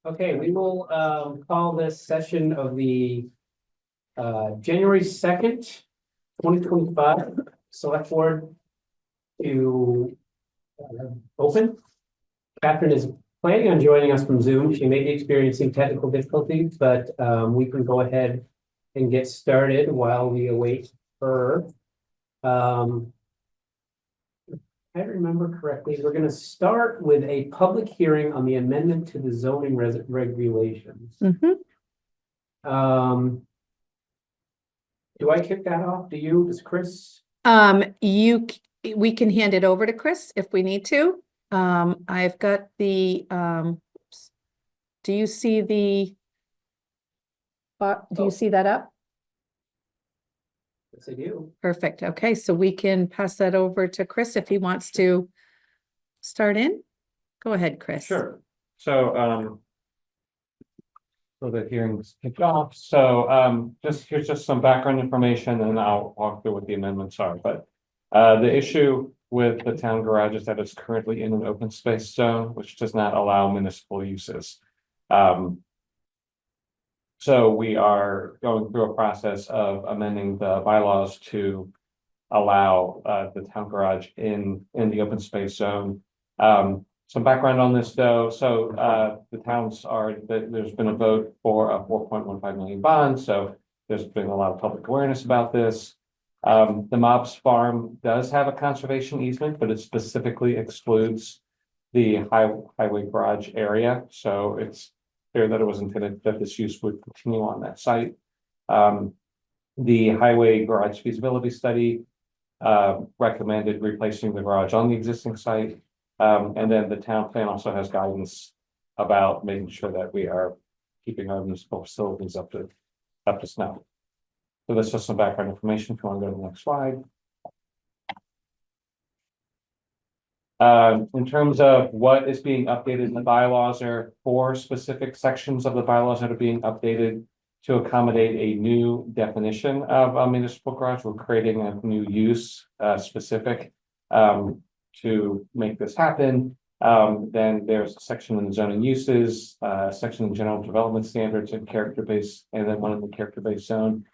Okay, we will call this session of the January 2nd, 2025 Select Board to open. Catherine is planning on joining us from Zoom. She may be experiencing technical difficulties, but we can go ahead and get started while we await her. If I remember correctly, we're going to start with a public hearing on the amendment to the zoning regulations. Do I kick that off? Do you? Does Chris? We can hand it over to Chris if we need to. I've got the, do you see the, do you see that up? Yes, I do. Perfect. Okay, so we can pass that over to Chris if he wants to start in. Go ahead, Chris. Sure. So the hearing's kicked off. So here's just some background information, and I'll walk through what the amendments are. But the issue with the town garage is that it's currently in an open space zone, which does not allow municipal uses. So we are going through a process of amending the bylaws to allow the town garage in the open space zone. Some background on this though. So the towns there's been a vote for a 4.15 million bond. So there's been a lot of public awareness about this. The Mobs Farm does have a conservation easement, but it specifically excludes the highway garage area. So it's clear that it was intended that this use would continue on that site. The highway garage feasibility study recommended replacing the garage on the existing site. And then the town plan also has guidance about making sure that we are keeping our municipal facilities up to snuff. So that's just some background information. If you want to go to the next slide. In terms of what is being updated in the bylaws, there are 4 specific sections of the bylaws that are being updated to accommodate a new definition of a municipal garage. We're creating a new use specific to make this happen. Then there's a section in the zoning uses, section in general development standards and character-based, and then one in the character-based zone.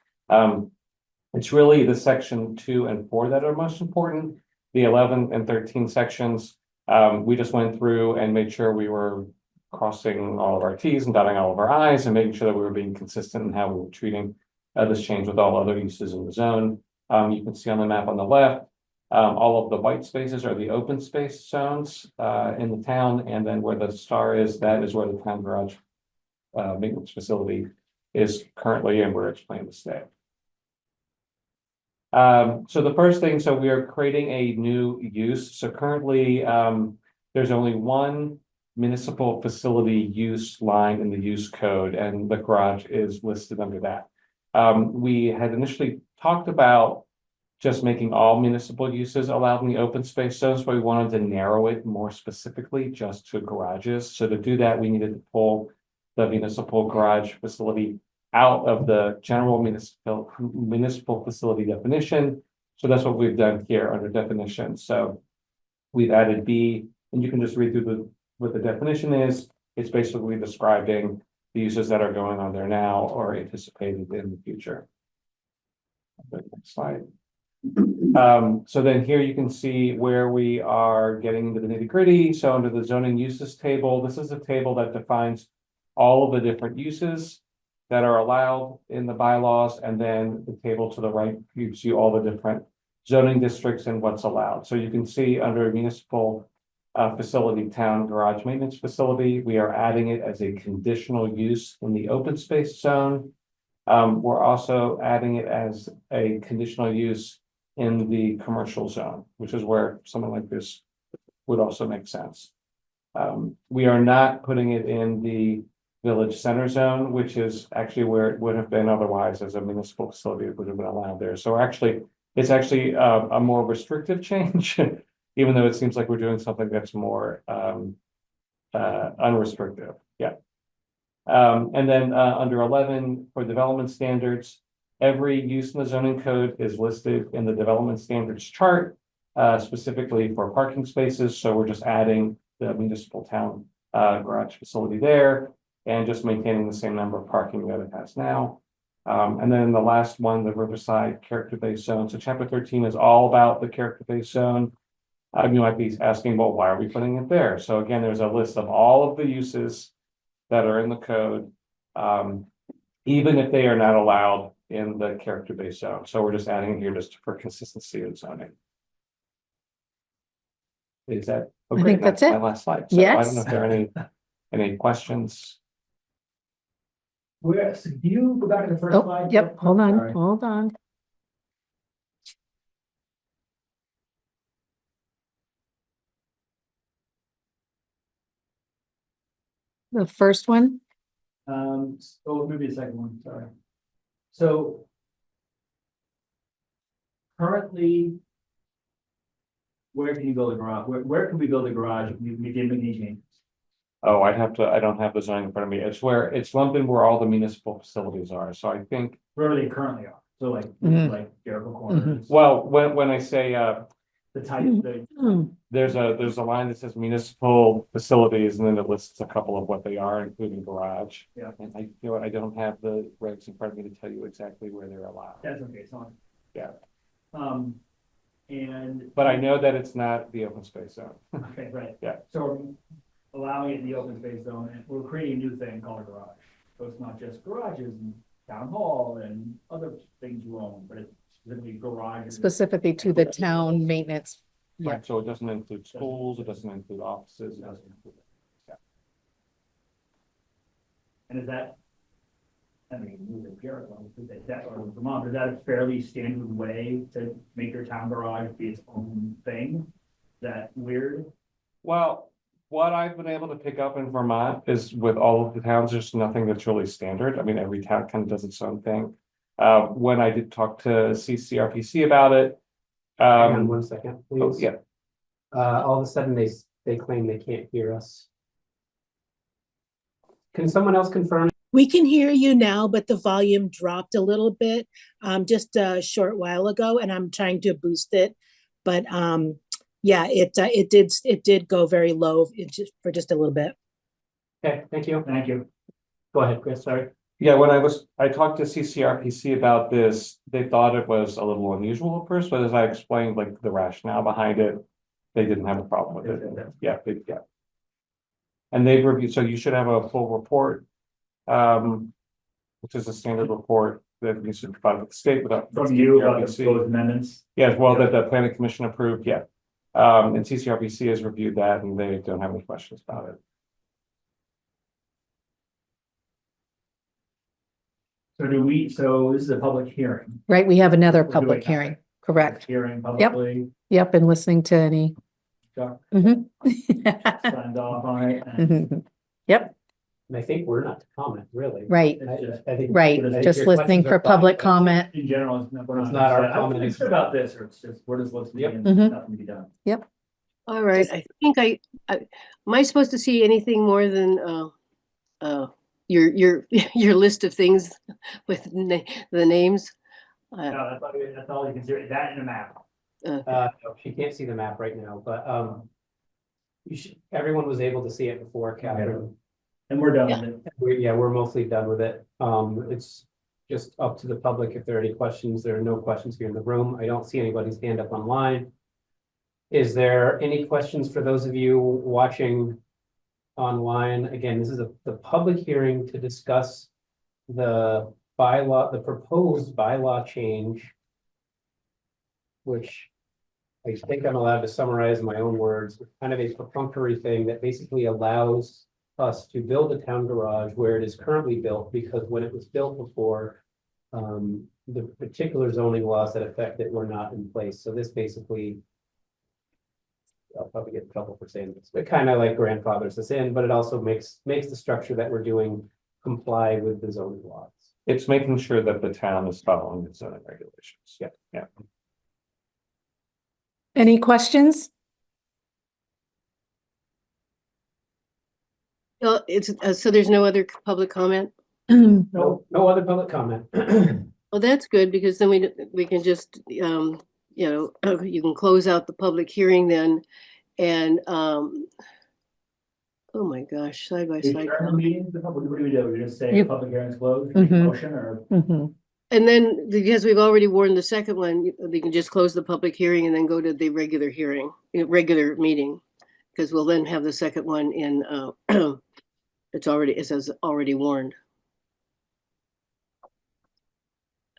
It's really the section 2 and 4 that are most important. The 11 and 13 sections, we just went through and made sure we were crossing all of our T's and dotting all of our I's and making sure that we were being consistent in how we were treating this change with all other uses in the zone. You can see on the map on the left, all of the white spaces are the open space zones in the town, and then where the star is, that is where the town garage maintenance facility is currently and where it's planned to stay. So the first thing, so we are creating a new use. So currently, there's only one municipal facility use line in the use code, and the garage is listed under that. We had initially talked about just making all municipal uses allowed in the open space zones, but we wanted to narrow it more specifically just to garages. So to do that, we needed to pull the municipal garage facility out of the general municipal facility definition. So that's what we've done here under definition. So we've added B, and you can just read through what the definition is. It's basically describing the uses that are going on there now or anticipated in the future. Next slide. So then here you can see where we are getting into the nitty-gritty. So under the zoning uses table, this is a table that defines all of the different uses that are allowed in the bylaws, and then the table to the right gives you all the different zoning districts and what's allowed. So you can see under municipal facility, town garage maintenance facility, we are adding it as a conditional use in the open space zone. We're also adding it as a conditional use in the commercial zone, which is where something like this would also make sense. We are not putting it in the village center zone, which is actually where it would have been otherwise as a municipal facility. It would have been allowed there. So it's actually a more restrictive change, even though it seems like we're doing something that's more unrestrictive. Yeah. And then under 11 for development standards, every use in the zoning code is listed in the development standards chart, specifically for parking spaces. So we're just adding the municipal town garage facility there. and just maintaining the same number of parking that it has now. And then the last one, the Riverside character-based zone. So chapter 13 is all about the character-based zone. You might be asking, well, why are we putting it there? So again, there's a list of all of the uses that are in the code, even if they are not allowed in the character-based zone. So we're just adding it here just for consistency of zoning. Is that? Oh, I great, think that's my it. last slide. So I don't Yes. know if there are any questions. Where, so do you go back to the first Oh, slide? yep, hold on, Sorry. hold on. The first one, Oh, maybe the second one, sorry. So currently, where can you build a garage? Where can we build a garage if we didn't make any changes? Oh, I don't have the zoning in front of me. It's lumped in where all the municipal facilities are. So I think, Where they currently are, so like, Mhm. like Jericho Corners, well, when I say, the type, the, Hmm, there's a line that says municipal facilities, and then it lists a couple of what they are, including garage. Yeah. And I don't have the regs in front of me to tell you exactly where they're allowed. that's okay, it's on. Yeah. And. But I know that it's not the open space zone. Okay, right. Yeah. So we're allowing it in the open space zone, and we're creating a new thing called a garage. So it's not just garages and town hall and other things you own, but it's specifically garages. specifically to the town maintenance. Yeah, Right, so it doesn't include schools, it doesn't include offices, it doesn't include. And is that, I mean, move in Jericho, is that, or Vermont, is that a fairly standard way to make your town garage be its own thing? Is that weird? Well, what I've been able to pick up in Vermont is with all of the towns, there's nothing that's really standard. I mean, every town kind of does its own thing. When I did talk to CCRPC about it. Hang on 1 second, Oh, please. yeah, All of a sudden, they claim they can't hear us. Can someone else confirm? We can hear you now, but the volume dropped a little bit just a short while ago, and I'm trying to boost it. But yeah, it did go very low for just a little bit. Okay, thank you. Thank you. Go ahead, Chris, sorry. yeah, I talked to CCRPC about this, they thought it was a little unusual at first, but as I explained, like the rationale behind it, they didn't have a problem with it. Yeah, yeah. And they've reviewed, so you should have a full report, which is a standard report that you should provide with the state without. From you about CCRPC. those amendments? Yeah, well, that the planning commission approved, yeah. And CCRPC has reviewed that and they don't have any questions about it. So this is a public hearing. right, we have another We're doing public nothing. hearing, correct. Hearing publicly, Yep, and listening to any. Chuck Mhm. signed off on it. And Mhm. Yep, I think we're not to comment, really. right, It's just, I think. right, I think just your listening questions for are fine, public but comment. In general, it's not, we're It's not. not our I'm comment. concerned about this, or it's just, we're just listening Yep. and Mhm. nothing to be done. All right, I think am I supposed to see anything more than your your list of things with the names? No, that's all you can see, that and a map. Uh, No, she can't see the map right now, but, everyone was able to see it before, Catherine. And we're done with it. We're mostly done with it. It's just up to the public if there are any questions. There are no questions here in the room. I don't see anybody's hand up online. Is there any questions for those of you watching online? Again, this is the public hearing to discuss the proposed bylaw change, which I think I'm allowed to summarize in my own words, kind of a perfunctory thing that basically allows us to build a town garage where it is currently built, because when it was built before, the particular zoning laws that affect it were not in place. So this basically, I'll probably get in trouble for saying this, but kind of like grandfathers us in, but it also makes the structure that we're doing comply with the zoning laws. It's making sure that the town is following its zoning regulations. Yeah, yeah. Any questions? it's so there's no other public comment? No other public comment. Well, that's good, because then we can just you can close out the public hearing then, and Oh my gosh, side by Is side. there a meeting, what do we do? We just say You- public hearing's closed, make a Mhm. motion, or? Mhm. And then, because we've already warned the second one, we can just close the public hearing and then go to the regular hearing, regular meeting. Because we'll then have the second one in, it says already warned.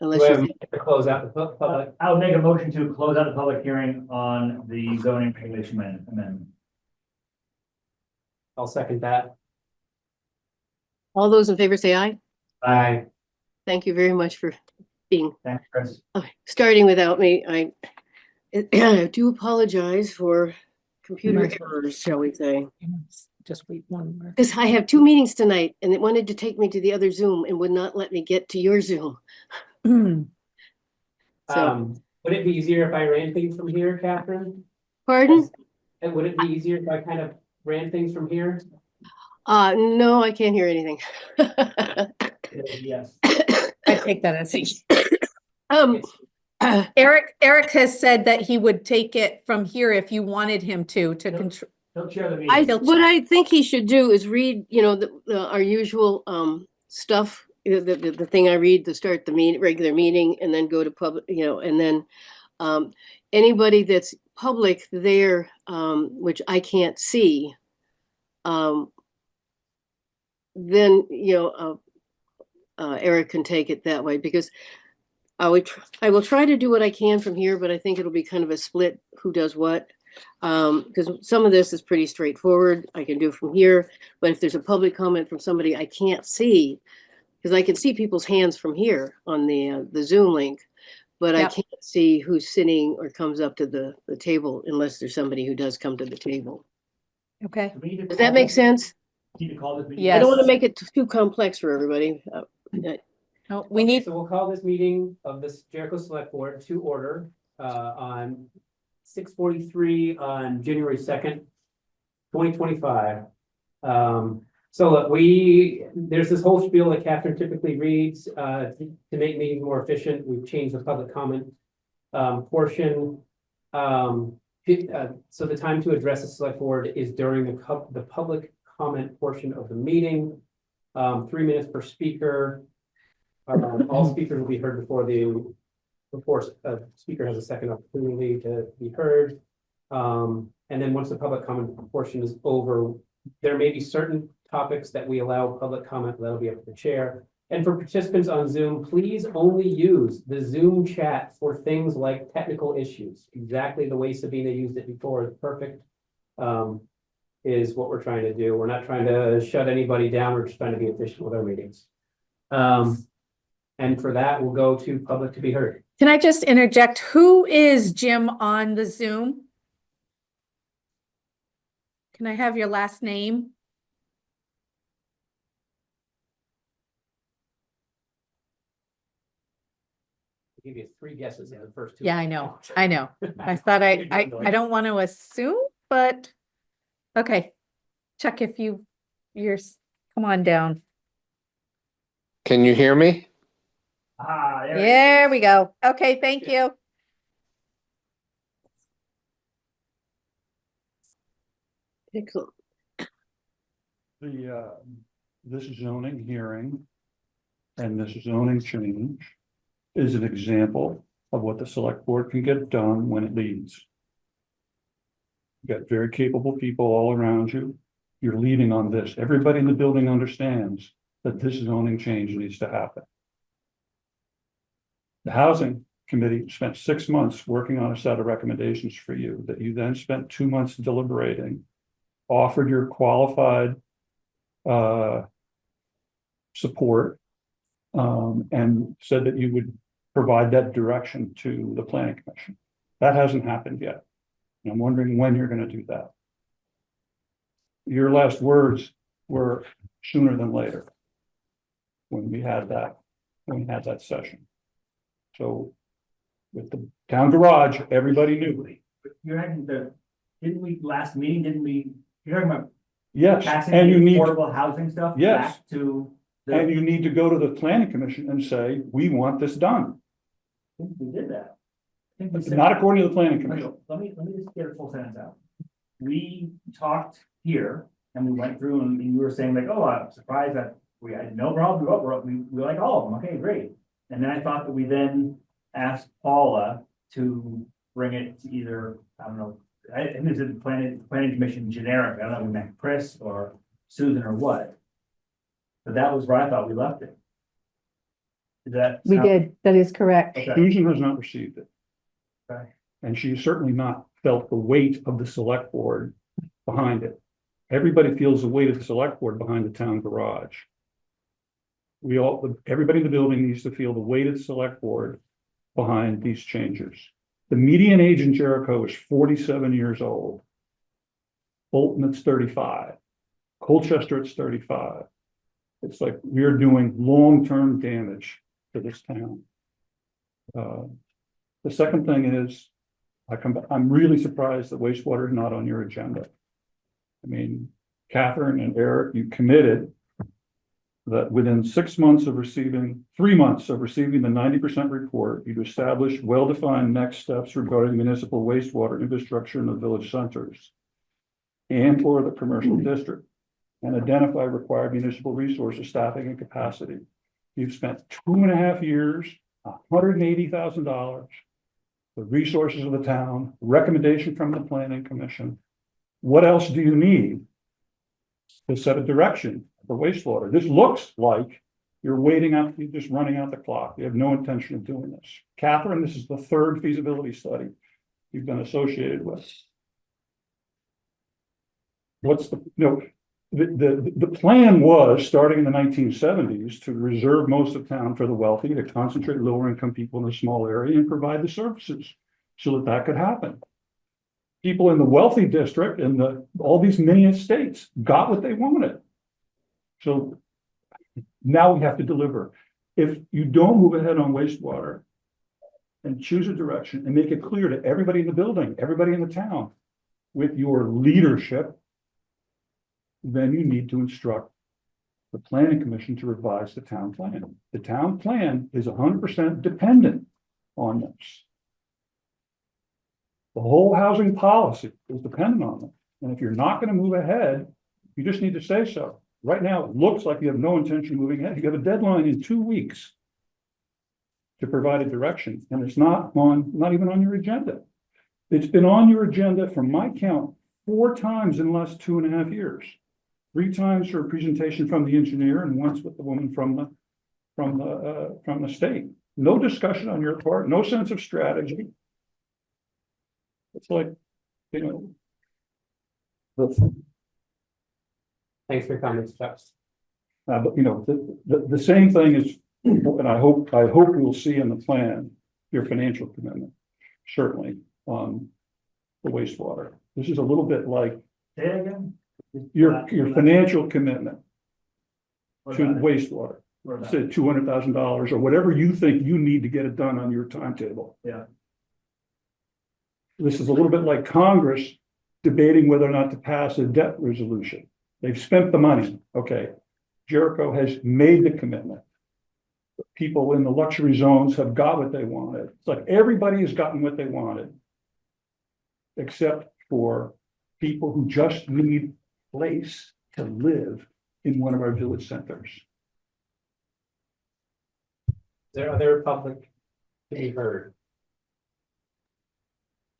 Unless Do I you have a think, motion to close out the public? I would make a motion to close out the public hearing on the zoning regulation amendment. I'll second that. all those in favor say aye. Aye. Thank you very much for being, Thanks, Chris. starting without me. I do apologize for computer Right. errors, shall we say. Just wait one more. Because I have 2 meetings tonight and it wanted to take me to the other Zoom and would not let me get to your Zoom. So, Would it be easier if I ran things from here, Catherine? pardon? And would it be easier if I kind of ran things from here? No, I can't hear anything. Yes. I take that as he. Um, Eric has said that he would take it from here if you wanted him to Yep. control. He'll chair the I, meeting. what I think he should do is read, our usual, stuff, the thing I read to start the regular meeting and then go to public, and then, anybody that's public there, which I can't see, then, Eric can take it that way because I will try to do what I can from here, but I think it'll be kind of a split who does what. Because some of this is pretty straightforward. I can do from here, but if there's a public comment from somebody I can't see, because I can see people's hands from here on the Zoom link, but I Yep. can't see who's sitting or comes up to the table unless there's somebody who does come to the table. Okay. Do we need to Does call that make this- sense? Need to call this meeting? I don't Yes. want to make it too complex for everybody. No, we need, So we'll call this meeting of this Jericho Select Board to order on 6:43 on January 2nd, 2025. So look, there's this whole spiel that Catherine typically reads to make meetings more efficient. We've changed the public comment portion. So the time to address the select board is during the public comment portion of the meeting. 3 minutes per speaker. All speakers will be heard before a speaker has a second opportunity to be heard. And then once the public comment portion is over, there may be certain topics that we allow public comment, that'll be up to the chair. And for participants on Zoom, please only use the Zoom chat for things like technical issues. Exactly the way Sabina used it before is perfect. Is what we're trying to do. We're not trying to shut anybody down. We're just trying to be efficient with our meetings. And for that, we'll go to public to be heard. can I just interject? Who is Jim on the Zoom? Can I have your last name? I'll give you 3 guesses in the first 2. Yeah, I know. I thought I don't want to assume, but okay. Chuck, if come on down. Can you hear me? There we go. Okay, thank you. Excellent. This zoning hearing and this zoning change is an example of what the select board can get done when it leads. You got very capable people all around you. You're leading on this. Everybody in the building understands that this zoning change needs to happen. The housing committee spent 6 months working on a set of recommendations for you that you then spent 2 months deliberating, offered your qualified support, and said that you would provide that direction to the planning commission. That hasn't happened yet. And I'm wondering when you're going to do that. Your last words were sooner than later when we had that session. So with the town garage, everybody knew. You're having didn't we, last meeting, you're talking about Yes, passing and you the need, affordable housing stuff Yes. back to and you need to go to the planning commission and say, we want this done. I think we did that. I think we said- Not according to the planning commission. Let me just get a full sentence out. We talked here and we went through and you were saying like, oh, I'm surprised that we had no problem, we like all of them, okay, great. And then I thought that we then asked Paula to bring it to either, I don't know, I think it's the planning commission generic, I don't know, if we meant Chris or Susan or what. But that was where I thought we left it. Did that? We sound- did, that is correct. Okay. Susan has not received it. Okay. And she's certainly not felt the weight of the select board behind it. Everybody feels the weight of the select board behind the town garage. Everybody in the building needs to feel the weight of the select board behind these changes. The median age in Jericho is 47 years old. Bolton, it's 35. Colchester, it's 35. It's like we're doing long-term damage to this town. The second thing is, I'm really surprised that wastewater is not on your agenda. I mean, Catherine and Eric, you committed that within 3 months of receiving the 90% report, you'd establish well-defined next steps regarding municipal wastewater infrastructure in the village centers and or the commercial district, and identify required municipal resources, staffing, and capacity. You've spent 2.5 years, $180,000, the resources of the town, recommendation from the planning commission. What else do you need to set a direction for wastewater? This looks like you're you're just running out the clock. You have no intention of doing this. Catherine, this is the 3rd feasibility study you've been associated with. What's the plan was, starting in the 1970s, to reserve most of town for the wealthy, to concentrate lower income people in a small area and provide the services so that could happen. People in the wealthy district and all these mini estates got what they wanted. So now we have to deliver. If you don't move ahead on wastewater and choose a direction and make it clear to everybody in the building, everybody in the town, with your leadership, then you need to instruct the planning commission to revise the town plan. The town plan is 100% dependent on this. The whole housing policy is dependent on it. And if you're not going to move ahead, you just need to say so. Right now, it looks like you have no intention of moving ahead. You have a deadline in 2 weeks to provide a direction, and it's not even on your agenda. It's been on your agenda, from my count, 4 times in the last 2.5 years. 3 times for a presentation from the engineer and once with the woman from the state. No discussion on your part, no sense of strategy. It's like, Thanks for your comments, Chuck. but the same thing is, and I hope we'll see in the plan, your financial commitment, certainly on the wastewater. This is a little bit like Say it again? your financial commitment What to about it? wastewater. What about Say it? $200,000 or whatever you think you need to get it done on your timetable. Yeah. This is a little bit like Congress debating whether or not to pass a debt resolution. They've spent the money. Okay. Jericho has made the commitment. People in the luxury zones have got what they wanted. It's like everybody has gotten what they wanted, except for people who just need a place to live in one of our village centers. Is there other public to be heard?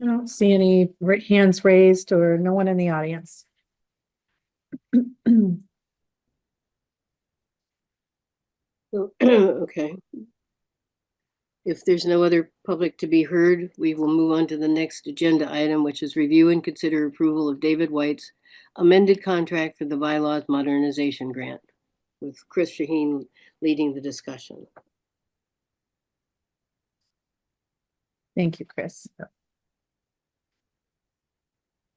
I don't see any hands raised or no one in the audience. Okay. If there's no other public to be heard, we will move on to the next agenda item, which is review and consider approval of David White's amended contract for the Bylaws Modernization Grant, with Chris Shaheen leading the discussion. Thank you, Chris.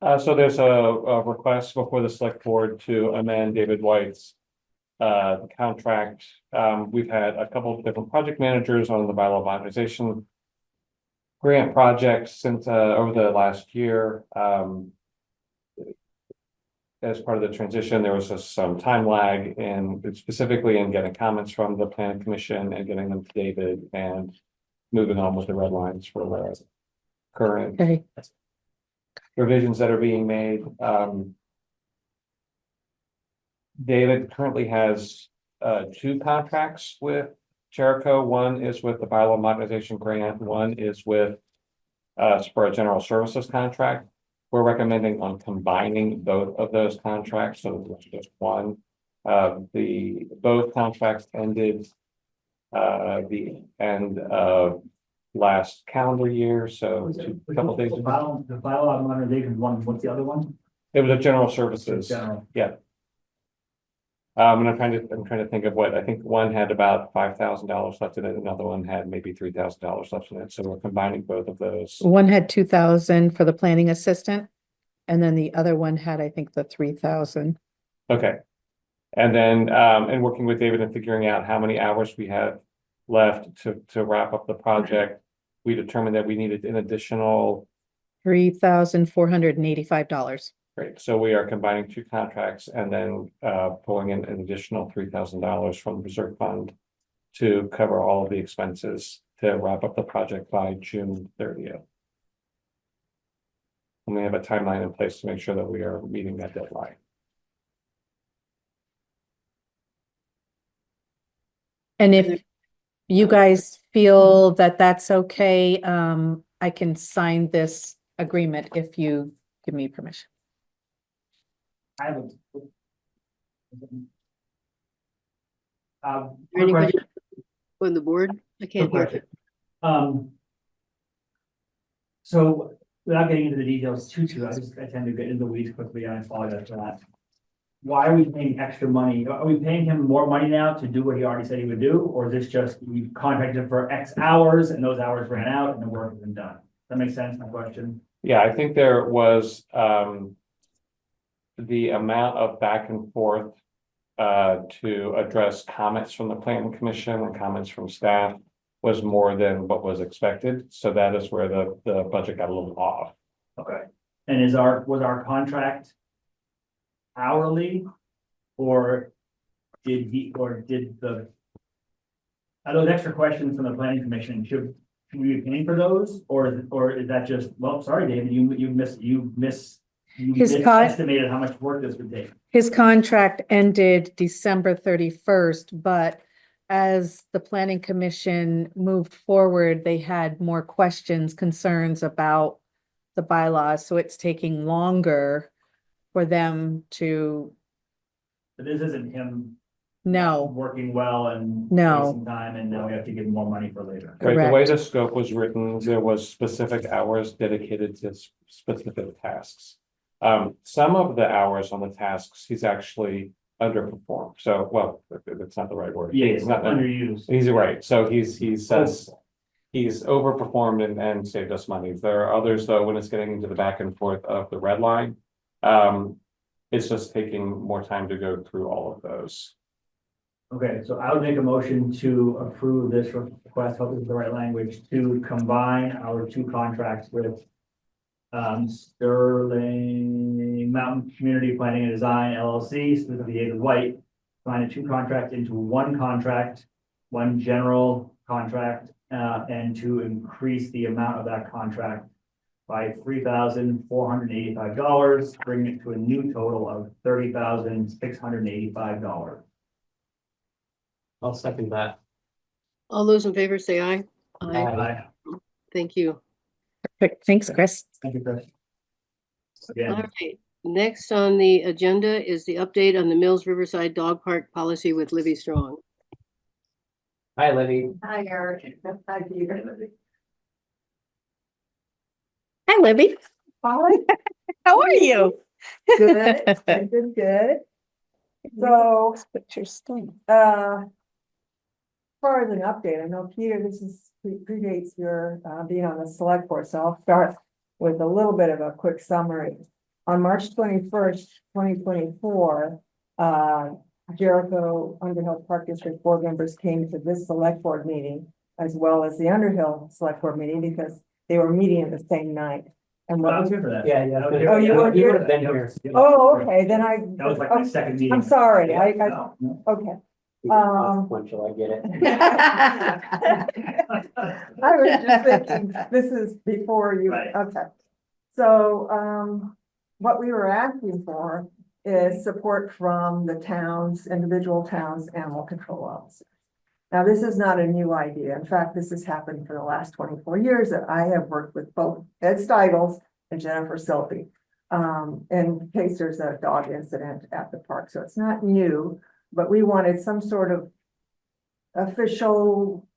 So there's a request before the select board to amend David White's contract. We've had a couple of different project managers on the bylaw modernization grant projects since over the last year. As part of the transition, there was some time lag, and specifically in getting comments from the planning commission and getting them to David and moving on with the red lines for the current Okay, revisions that are being made. David currently has two contracts with Jericho. One is with the bylaw modernization grant, one is with for a general services contract. We're recommending on combining both of those contracts, so it's just one. Both contracts ended the end of last calendar year, so a couple days The ago. bylaw modernization one, what's the other one? It was a general services. General. Yeah. And I'm trying to think of what, I think one had about $5,000 left in it, another one had maybe $3,000 left in it, so we're combining both of those. One had 2,000 for the planning assistant. And then the other one had, I think, the 3,000. Okay. And then, and working with David and figuring out how many hours we have left to wrap up the project, we determined that we needed an additional. $3,485. Great, so we are combining two contracts and then pulling in an additional $3,000 from the reserve fund to cover all of the expenses to wrap up the project by June 30th. And we have a timeline in place to make sure that we are meeting that deadline. And if you guys feel that that's okay, I can sign this agreement if you give me permission. I have a. Quick Any question. On the board? I can't Quick hear. question. So without getting into the details I tend to get into the weeds quickly, and I apologize for that. Why are we paying extra money? Are we paying him more money now to do what he already said he would do? Or is this just we contracted him for X hours and those hours ran out and the work has been done? Does that make sense, my question? Yeah, I think there was the amount of back and forth to address comments from the planning commission and comments from staff was more than what was expected. So that is where the budget got a little off. Okay. And was our contract hourly? Or did are those extra questions from the planning commission, should we be paying for those? Or is that just, well, sorry, David, you estimated how much work this would take? His contract ended December 31st, but as the planning commission moved forward, they had more questions, concerns about the bylaws, so it's taking longer for them to. But this isn't him No, working well and No. wasting time, and now we have to give him more money for later. Right, the way Correct. the scope was written, there was specific hours dedicated to specific tasks. Some of the hours on the tasks, he's actually underperformed. So, well, that's not the right word. Yeah, He's it's not, underused. he's right. So he says he's overperformed and saved us money. There are others, though, when it's getting into the back and forth of the red line. It's just taking more time to go through all of those. Okay, so I would make a motion to approve this request, hope this is the right language, to combine our two contracts with Sterling Mountain Community Planning and Design LLC, specifically David White, combine the two contracts into one contract, one general contract, and to increase the amount of that contract by $3,485, bringing it to a new total of $30,685. I'll second that. All those in favor say aye. Aye. Thank you. perfect. Thanks, Chris. Thank you, Chris. All Again, right. Next on the agenda is the update on the Mills Riverside Dog Park policy with Libby Strong. Hi, Libby. Hi, Eric. Hi, Peter. Hi, Libby. Hi. How are you? Good, good. So, Put your stomach. as far as an update, I know, Peter, this is predates your being on the select board, so I'll start with a little bit of a quick summary. On March 21st, 2024, Jericho Underhill Park District board members came to this select board meeting, as well as the Underhill Select Board meeting, because they were meeting at the same night. And I was what, here for that. Yeah. Oh, you were You here? would have been here. oh, okay, then I. That was like my second meeting. I'm sorry, I, No. okay. Consequential, I get it. I was just thinking, this is before you, Right. okay. So, what we were asking for is support from the towns, individual towns, animal control officers. Now, this is not a new idea. In fact, this has happened for the last 24 years that I have worked with both Ed Steigels and Jennifer Silby, in case there's a dog incident at the park. So it's not new, but we wanted some sort of official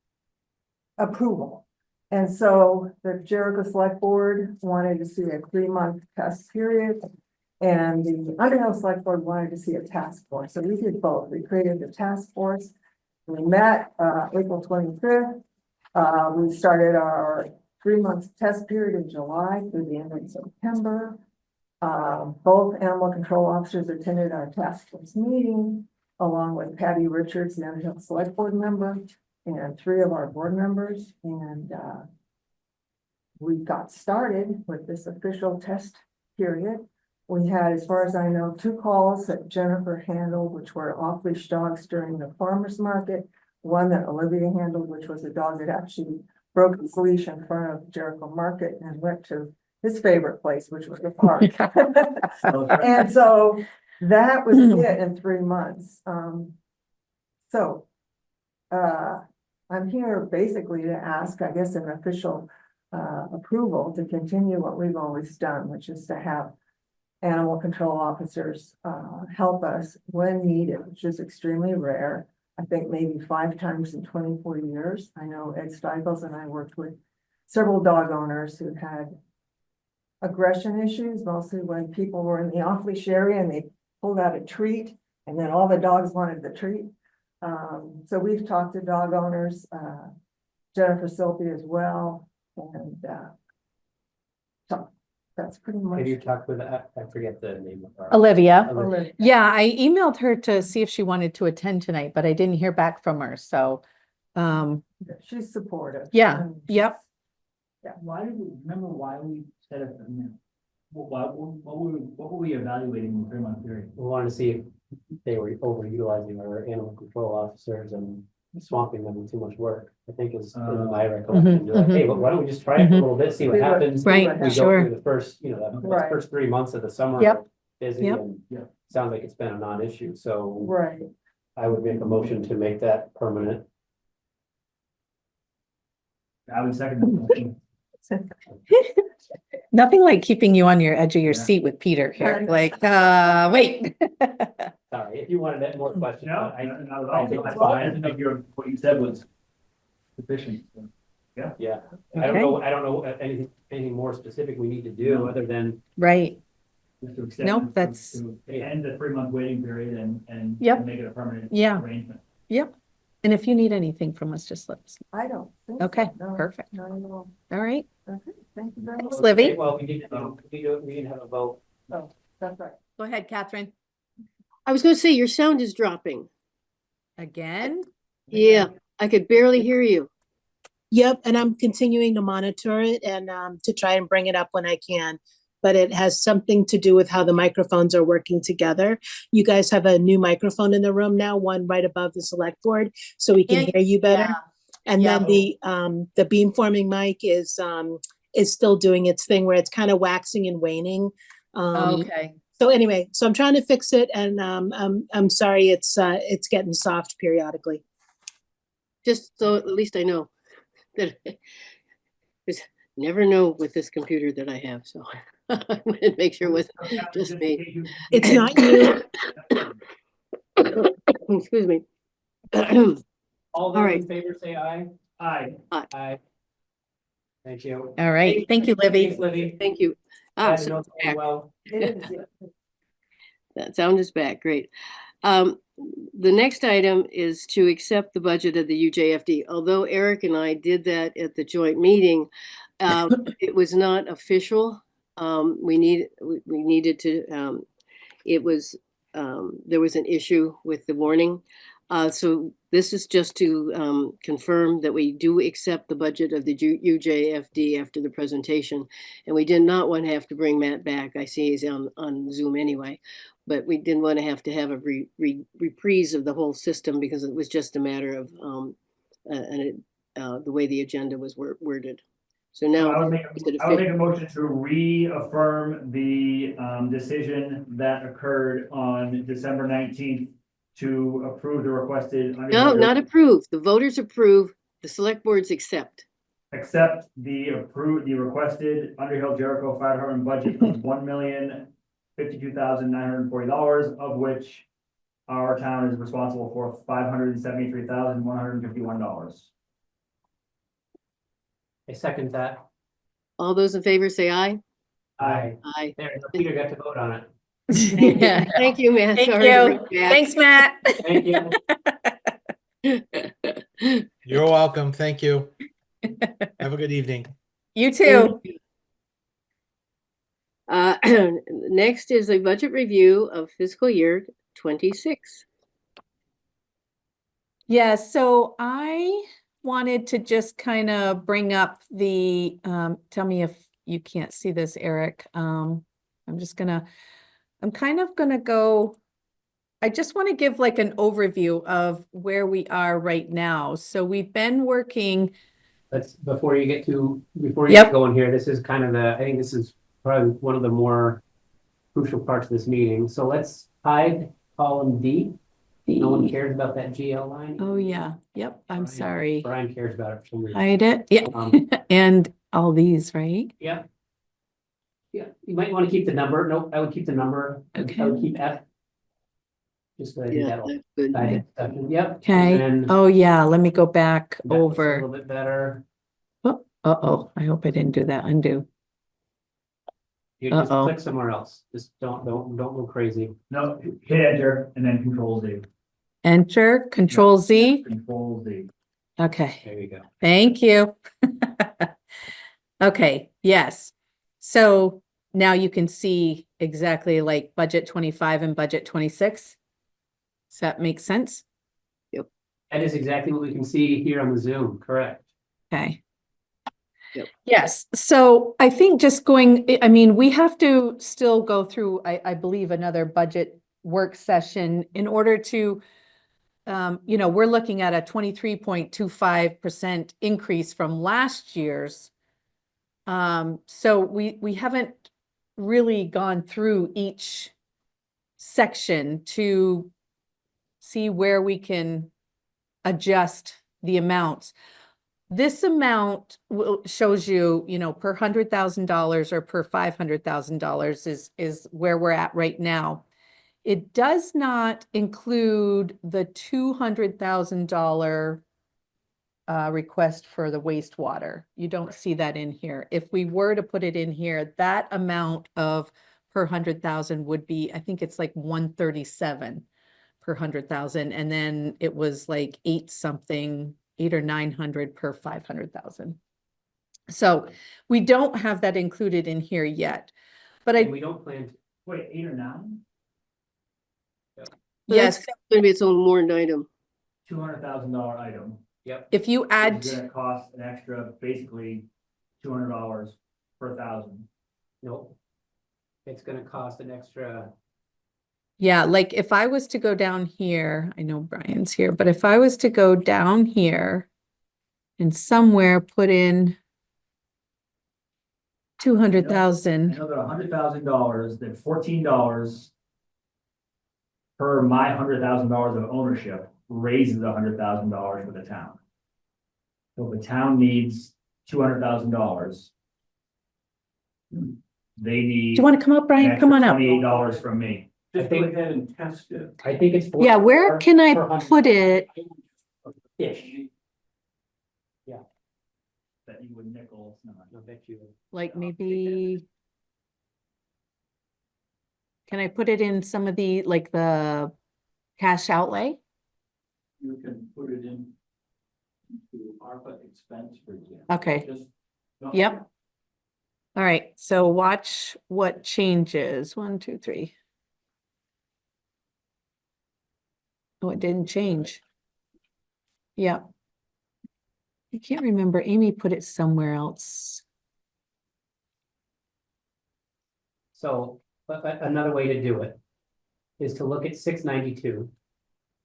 approval. And so the Jericho Select Board wanted to see a 3-month test period. And the Underhill Select Board wanted to see a task force. So we did both. We created the task force. We met April 25th. We started our 3-month test period in July through the end of September. Both animal control officers attended our task force meeting, along with Patty Richards, the Underhill Select Board member, and 3 of our board members. And we got started with this official test period. We had, as far as I know, 2 calls that Jennifer handled, which were off-leash dogs during the farmer's market. One that Olivia handled, which was a dog that actually broke his leash in front of Jericho Market and went to his favorite place, which was the park. And so that was it in 3 months. I'm here basically to ask, I guess, an official approval to continue what we've always done, which is to have animal control officers help us when needed, which is extremely rare. I think maybe 5 times in 24 years. I know Ed Steigels and I worked with several dog owners who had aggression issues, mostly when people were in the off-leash area and they pulled out a treat and then all the dogs wanted the treat. So we've talked to dog owners, Jennifer Silby as well, and so that's pretty much. Have you talked with, I forget the name of her. Olivia. Olivia. Yeah, I emailed her to see if she wanted to attend tonight, but I didn't hear back from her, so, She's supportive. yeah, and yep. Why did we, remember why we set it, I mean, what were we evaluating in the 3-month period? We wanted to see if they were overutilizing our animal control officers and swamping them with too much work, I think is my recollection. You're like, hey, but why don't we just try it for a little bit, see what happens? Right, We go sure. through the first, the Right. first 3 months of the summer. Yep. Busy Yep. and Yep. sounds like it's been a non-issue, so Right. I would make a motion to make that permanent. I would second the motion. Nothing like keeping you on your edge of your Yeah. seat with Peter here, Right. like, wait. Sorry, if you wanted that more questions. No, but not at I all. think That's it's fine. I fine. think what you said was sufficient. Yeah, I Okay. don't know anything more specific we need to do No. other than, Right, Just to extend Nope, it to- that's- to end the 3-month waiting period and Yep. make it a permanent Yeah. arrangement. yep. And if you need anything from us, just let us I don't think know. so. Okay, No, perfect. not at all. All right, Okay, thank you very thanks, much. Livy. okay, well, we need to have a vote. That's right. Go ahead, Catherine. I was gonna say, your sound is dropping. Again? Yeah, I could barely hear you. Yep, and I'm continuing to monitor it and to try and bring it up when I can. But it has something to do with how the microphones are working together. You guys have a new microphone in the room now, one right above the select board, so we can Yeah, hear you better. yeah, And yeah. then the beamforming mic is still doing its thing where it's kind of waxing and waning. Okay, So anyway, so I'm trying to fix it, and I'm sorry it's getting soft periodically. Just so at least I know that just never know with this computer that I have, so I wanted to make sure it was just me. It's not you. Excuse me. All All those right. in favor say aye. Aye. Aye. Thank you. all right. Thank you, Livy. Thanks, Libby. Thank you. Glad to So know it's it's going back. well. It is, yeah. That sound is back, great. The next item is to accept the budget of the UJFD. Although Eric and I did that at the joint meeting, it was not official. We needed to, it was, there was an issue with the warning. So this is just to confirm that we do accept the budget of the UJFD after the presentation. And we did not want to have to bring Matt back. I see he's on Zoom anyway. But we didn't want to have a reprise of the whole system because it was just a matter of the way the agenda was worded. So I now, would make, is it I would make official? a motion to reaffirm the decision that occurred on December 19th to approve the requested. No, not approve. The voters approve, the select boards accept. Accept the requested Underhill Jericho Fire Department budget of $1,052,940, of which our town is responsible for $573,151. I second that. All those in favor say aye. Aye. Aye. There, Peter got to vote on it. Yeah. Thank you, Matt. Thank Sorry to you. bring it back. Thanks, Matt. Thank you. You're welcome. Thank you. Have a good evening. You too. Next is a budget review of fiscal year 26. Yeah, so I wanted to just kind of bring up the, tell me if you can't see this, Eric. I'm kind of gonna go, I just want to give like an overview of where we are right now. So we've been working. Let's, before you get Yep. going here, this is kind of I think this is probably one of the more crucial parts of this meeting. So let's hide column D. No one cares about that GL line. Oh, yeah. Yep. I'm Brian- sorry. Brian cares about it for some reason. Hide it. Yeah. Um, And all these, right? Yeah. Yeah, you might want to keep the number. Nope, I would keep the number. Okay. I would keep F. Just so I think Yeah, that'll. that's good. guide it. Yep. Okay. And then Oh, yeah. Let me go back that looks a over. little bit better. Oh, uh-oh. I hope I didn't do that. Undo. You just Uh-oh. click somewhere else. Just don't go crazy. No, hit enter and then Control Z. Enter, Control Z. Control Z. Okay. There you go. Thank you. Okay, yes. So now you can see exactly like budget 25 and budget 26. Does that make sense? That is exactly what we can see here on the Zoom, correct? Okay. Yep. Yes, so I think just going, I mean, we have to still go through, I believe, another budget work session in order to, we're looking at a 23.25% increase from last year's. So we haven't really gone through each section to see where we can adjust the amounts. This amount shows you, per $100,000 or per $500,000 is where we're at right now. It does not include the $200,000 request for the wastewater. You don't see that in here. If we were to put it in here, that amount of per 100,000 would be, I think it's like 137 per 100,000. And then it was like 8 or 900 per 500,000. So we don't have that included in here yet, but And we don't plan to. Wait, 8 or 9? yes, That's gonna be its own warrant item. $200,000 item. Yep. if you add, It's gonna cost an extra, basically, $200 per 1,000. Nope. It's gonna cost an extra. yeah, like if I was to go down here, I know Brian's here, but if I was to go down here and somewhere put in 200,000. Another $100,000, then $14 per my $100,000 of ownership raises $100,000 for the town. So if the town needs $200,000, they Do need you want to come up, an Brian? Come on extra up. $28 from me. Just go ahead and test it. I think it's. Yeah, where 4 can I per 100. put it? Ish. That you would nickel. I bet you. Like maybe. Can I put it in some of the, like the cash outlay? You can put it in to ARPA expense, for example. Okay. Just- Yep. All right, so watch what changes. 1, 2, 3. Oh, it didn't change. Yeah. I can't remember. Amy put it somewhere else. So, another way to do it is to look at 692.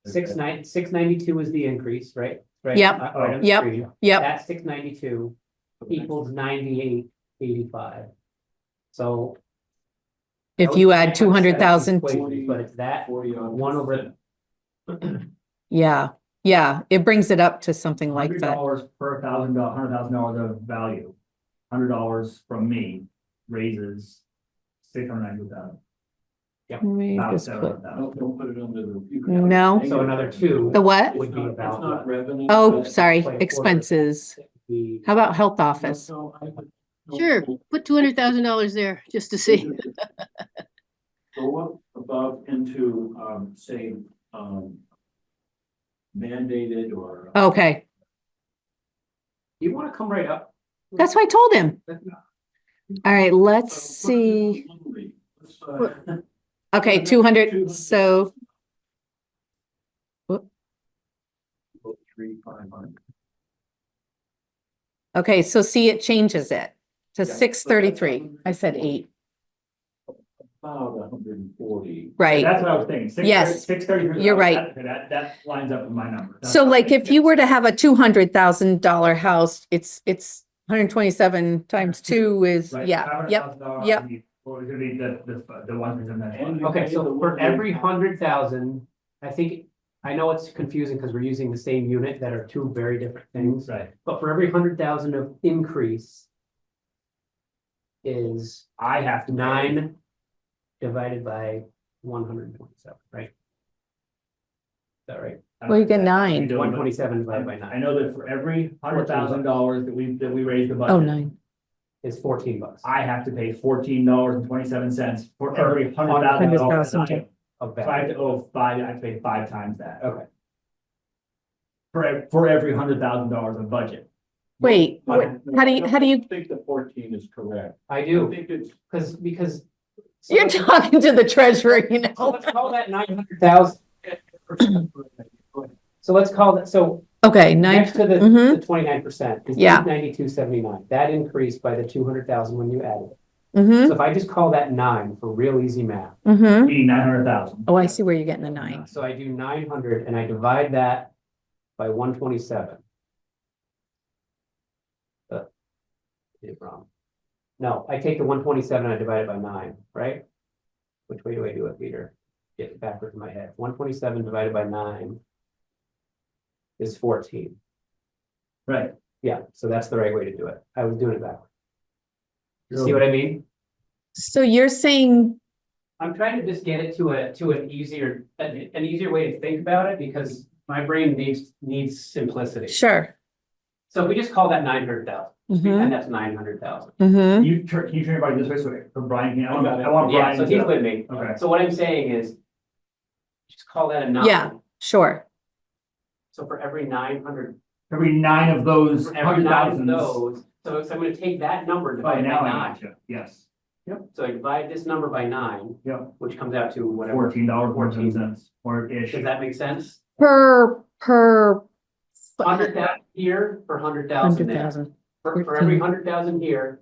692 is the increase, right? Right. Yep. Right on the Yep. screen. Yep. That's 692. equals 98.85. So. If you add 200,000, But it's that one over. yeah, it brings it up to something like that. $100 per $100,000 of value. $100 from me raises 690,000. Let me About just put- 700,000. Don't put it under the. No. So another two. The what? Would be It's about. not revenue. Oh, but- sorry, Like a quarter. expenses. the- How about health office? No, Sure, put $200,000 there just to see. Go up above into, say, mandated or. Okay, You wanna come right up? that's what I told him. All right, let's see. Okay, 200, so, 3,500. okay, so see, it changes it to Yeah. 633. I said 8, About 140. right? That's what I was thinking. Yes, 630. you're right. That lines up with my number. That's So fine. like if you were to have a $200,000 house, it's 127 times 2 is, Right, yeah, yep, $500,000 yep. would be- What was gonna be the ones in that. And- Okay, so for every 100,000, I think, I know it's confusing because we're using the same unit that are two very different things, Right, but for every 100,000 of increase. Is I have to. 9 divided by 127, right? Is that right? Well, you get 9. 127 divided by 9. I know that for every $100,000 that we raise the budget. Oh, 9. Is $14 I have to pay $14.27 for every $100,000. $100,000. of So I have value. to owe five, I have to pay 5 times that. Okay, For every $100,000 of budget. Wait, how do you, I think the 14 is correct. I I do, think it's, because. so you're let's- talking to the treasurer, you So know? let's call that 900,000. So let's call that, so Okay, 9, next to the mhm. 29% is Yeah. 92.79. That increased by the 200,000 when you added it. Mm-hmm, So if I just call that 9 for real easy math. mm-hmm. Meaning 900,000. Oh, I see where you're getting the 9. So I do 900 and I divide that by 127. Did it wrong. No, I take the 127 and I divide it by 9, right? Which way do I do it, Peter? Get it backwards in my head. 127 divided by 9 is 14. Right. Yeah, so that's the right way to do it. I was doing it backwards. You see what I mean? So you're saying, I'm trying to just get it to an easier way to think about it because my brain needs simplicity. sure. So if we just call that 900,000, Mhm. and that's 900,000. Mm-hmm, Can you turn everybody this way so Brian can, I want Yeah, Brian. so he's with me. Okay. So what I'm saying is, just call that a 9. Yeah. sure. So for every 900, Every 9 of those for every 9 of 100,000s. those, so I'm gonna take that number Oh, divided now by I 9. got you. Yes. So I divide this number by 9, Yep. which comes out to whatever. $14.14 or ish. Does that make sense? Per 100,000 here for 100,000 there. 100,000. For every 100,000 here,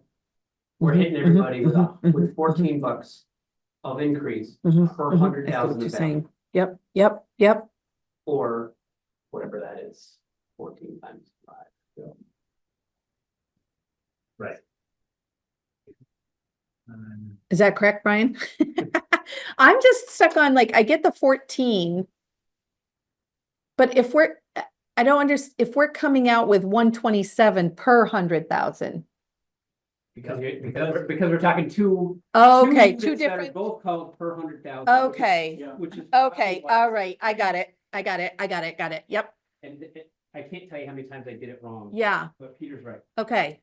we're Mhm, hitting everybody mhm, with mhm, with $14 of increase Mhm, per mhm. I see 100,000 what you're of value, saying. Yep. or whatever that is, 14 times 5. Right. Is that correct, Brian? I'm just stuck on like, I get the 14. But if I don't understand, if we're coming out with 127 per 100,000. Because we're talking two. Okay, units two that are different, both called per 100,000. okay, Which is. okay, all right, I got it. Yep, And I can't tell you how many times I did it wrong. yeah, But Peter's right. okay.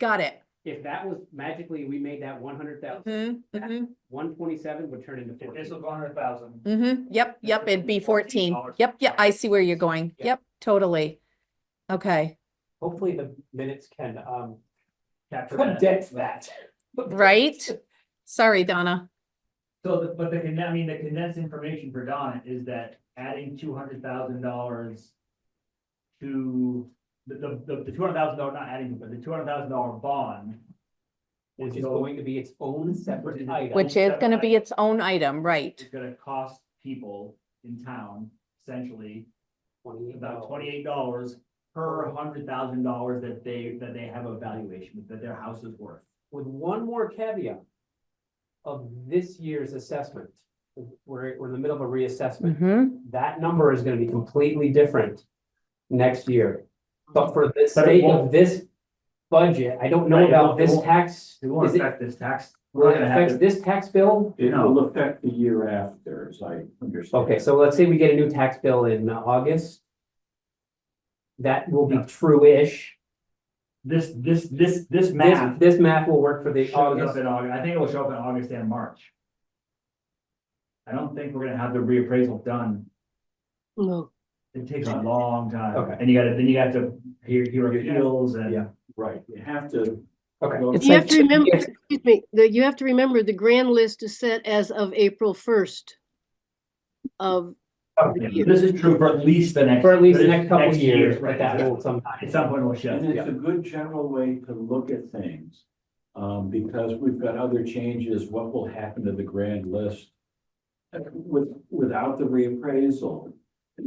Got it. If that was magically, we made that 100,000, Mm-hmm, mm-hmm, 127 would turn into This 14. was 100,000. mm-hmm, yep, it'd be 14. $14. Yep, I see where you're going. Yeah. Yep, totally. Okay, Hopefully the minutes can, Capture that. condense that. right? Sorry, Donna. So, but the condensed information for Don is that adding $200,000 to the $200,000, not adding, but the $200,000 bond. Which is going to be its own separate item. Which is gonna be its own item, right? It's gonna cost people in town essentially about $28. $28 per $100,000 that they have a valuation, that their house is worth. With one more caveat of this year's assessment. We're in the middle of a reassessment. Mhm. That number is gonna be completely different next year. But for the But it sake of won't- this budget, I don't know Right, it about won't- it this won't- tax. It won't Is it, affect this tax. will We're it gonna have affect to, this tax bill? It No. will affect the year after, as I understand. Okay, so let's say we get a new tax bill in August. That will be Yeah. true-ish. this This, math this math will work for the shows up August. in August. I think it will show up in August and March. I don't think we're gonna have the reappraisal done. No. It takes a long time. Okay. And then you got to hear appeals and. Yeah. Right, you have to. Okay. go It's You like have to 2 remember, years. excuse me, that you have to remember the grand list is set as of April 1st of the year. This is true for at least the next. For at least the next couple of year, years, right? but that will sometime. At some point will shift. And it's a good general way to look at things. Because we've got other changes, what will happen to the grand list? Without the reappraisal,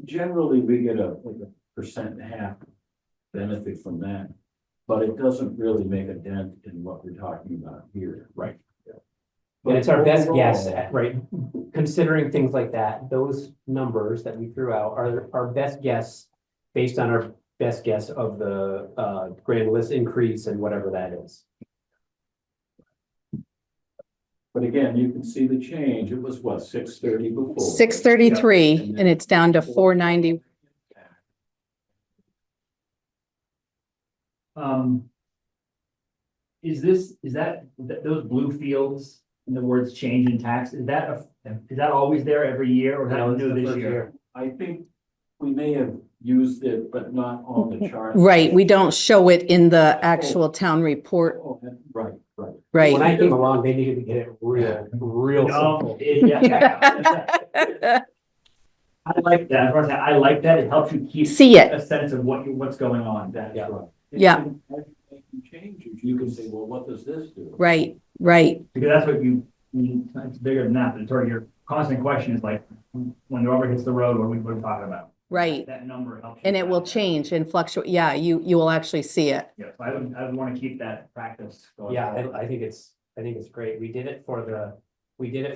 generally we get like a 1.5% benefit from that. But it doesn't really make a dent in what we're talking about here. Right. And it's our best guess, Overall, right? Considering things like that, those numbers that we threw out are our best guess based on our best guess of the grand list increase and whatever that is. But again, you can see the change. It was what, 630 before? 633 and it's down to 490. Is that those blue fields in the words change in tax, is that always there every year or is No, that this is new the this first year? I think we may have used it, but not on the chart. Right, we don't show it in the actual town report, Oh, right. When right? I came along, they needed to get it real No, simple. yeah. I like that. I like that. It helps you keep See it. a sense of what's going on. That's Yeah. right. Yeah. And as you're making changes, you can say, well, what does this do? Right, right, Because that's what it's bigger than that, but it's sort of your constant question is like, when the rubber hits the road, what are we talking about? right. That number helps. you And it with will that. change and fluctuate. Yeah, you will actually see it. Yeah, so I would want to keep that practice going. Yeah, forward. I think it's great. We did it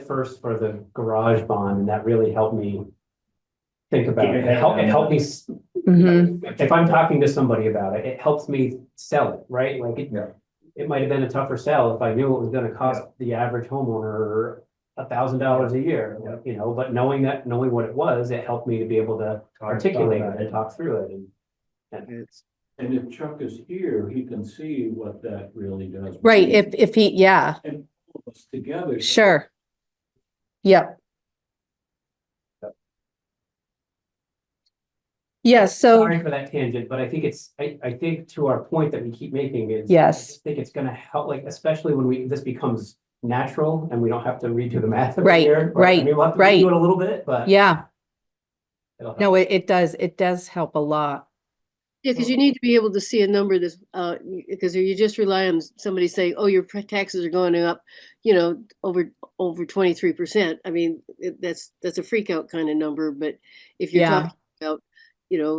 first for the garage bond, and that really helped me think about Keep it. your head It down. helped me, Mhm. if I'm talking to somebody about it, it helps me sell it, right? Like Yeah. it might have been a tougher sell if I knew it was gonna cost the average homeowner $1,000 a year, you know, but knowing what it was, it helped me to be able to articulate it and talk through it and it's. And if Chuck is here, he can see what that really does. Right, if he, yeah, And all of us together. sure. Yep. Yeah, so, Sorry for that tangent, but I think I think to our point that we keep making is. Yes. I just think it's gonna help, like, especially when this becomes natural and we don't have to redo the math every Right, year. right, I mean, we'll have to right. redo it a little bit, but. yeah, it'll help. no, it does help a lot. Yeah, because you need to be able to see a number that's, because you just rely on somebody saying, oh, your taxes are going up, over 23%. I mean, that's a freak out kind of number, but if you're Yeah. talking about,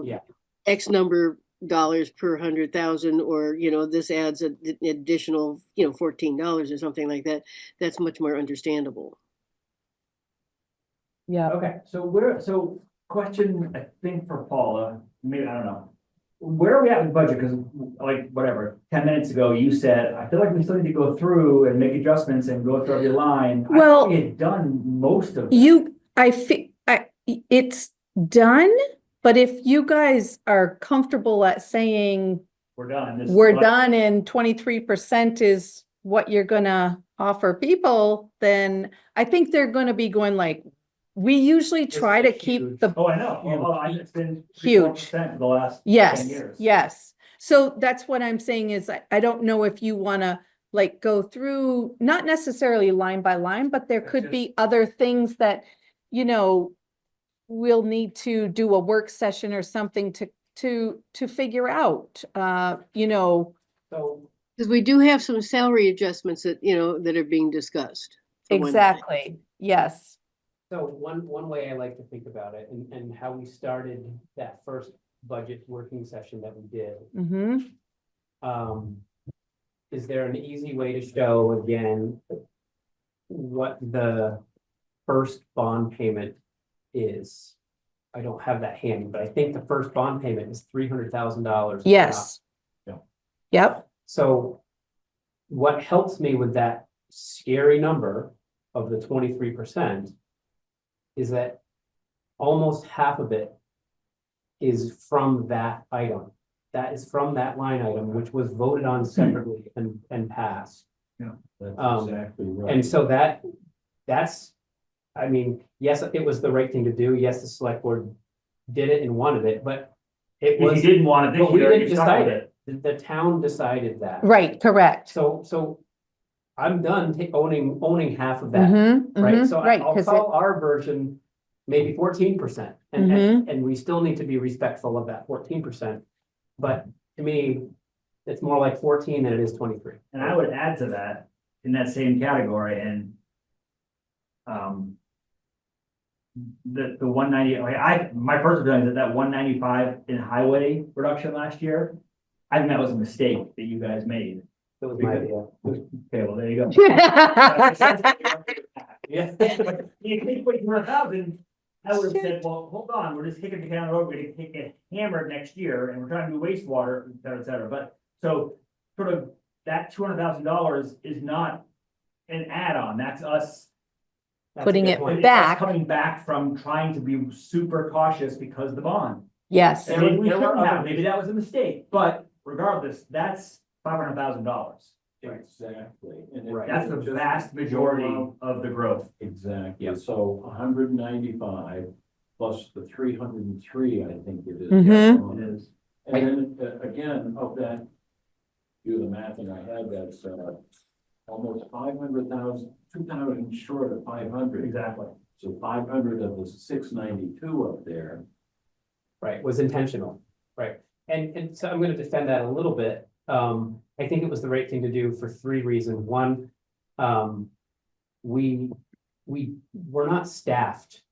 Yeah. X number dollars per 100,000, or, this adds an additional, $14 or something like that, that's much more understandable. Yeah. Okay, so question, I think for Paula, maybe, I don't know. Where are we at with budget? Because like, whatever, 10 minutes ago, you said, I feel like we still need to go through and make adjustments and go through every line. I Well, thought we had done most of. It's done, but if you guys are comfortable at saying We're done. This is we're what- done and 23% is what you're gonna offer people, then I think they're gonna be going like, we usually It's try to huge. keep the, Oh, I know. It's been Huge. 3-4% for the last 10 yes, years. yes. So that's what I'm saying is I don't know if you wanna like go through, not necessarily line by line, but there It's could just- be other things that, we'll need to do a work session or something to figure out, So, Because we do have some salary adjustments that, that are being discussed. for one thing. exactly, yes. so one way I like to think about it and how we started that first budget working session that we did. Mm-hmm. Is there an easy way to show again what the first bond payment is? I don't have that handy, but I think the first bond payment is $300,000. Yes. Yeah. Yep. So what helps me with that scary number of the 23% is that almost half of it is from that item. That is from that line item, which was voted on separately and passed. That's Um, exactly right. And so that's, I mean, yes, it was the right thing to do. Yes, the select board did it and wanted it, but it If you was, didn't want it but this we year, didn't you stuck decide with it. The town decided that. Right, correct. So I'm done owning half of that, Mm-hmm, right? mm-hmm, So right, I'll 'cause call our version maybe 14%. And we still need to be respectful of that 14%. But to me, it's more like 14 than it is 23. And I would add to that, in that same category, and the 190, like my personal feeling is that 195 in highway reduction last year, I think that was a mistake that you guys made. That was my idea. Okay, well, there you go. Yeah. But you think put 200,000, I would have said, well, hold on, we're just kicking the can down the road, we're gonna get hammered next year, and we're trying to do wastewater, et cetera, et cetera. But so sort of that $200,000 is not an add-on, that's us. That's a Putting good it point. It's us back. coming back from trying to be super cautious because of the bond. Yes. And maybe we There were shouldn't have, other- maybe that was a mistake, but regardless, that's $500,000. Exactly. And if Right. That's the you just vast majority of the growth. Exactly, Yep. so 195 plus the 303, I think it is. Mhm. It is. And then, again, of that, do the math in my head, that's, almost 500,000, 2,000 short of 500. Exactly. So 500 of the 692 up there. Right, was intentional, right? And so I'm gonna defend that a little bit. I think it was the right thing to do for 3 reasons. One, we were not staffed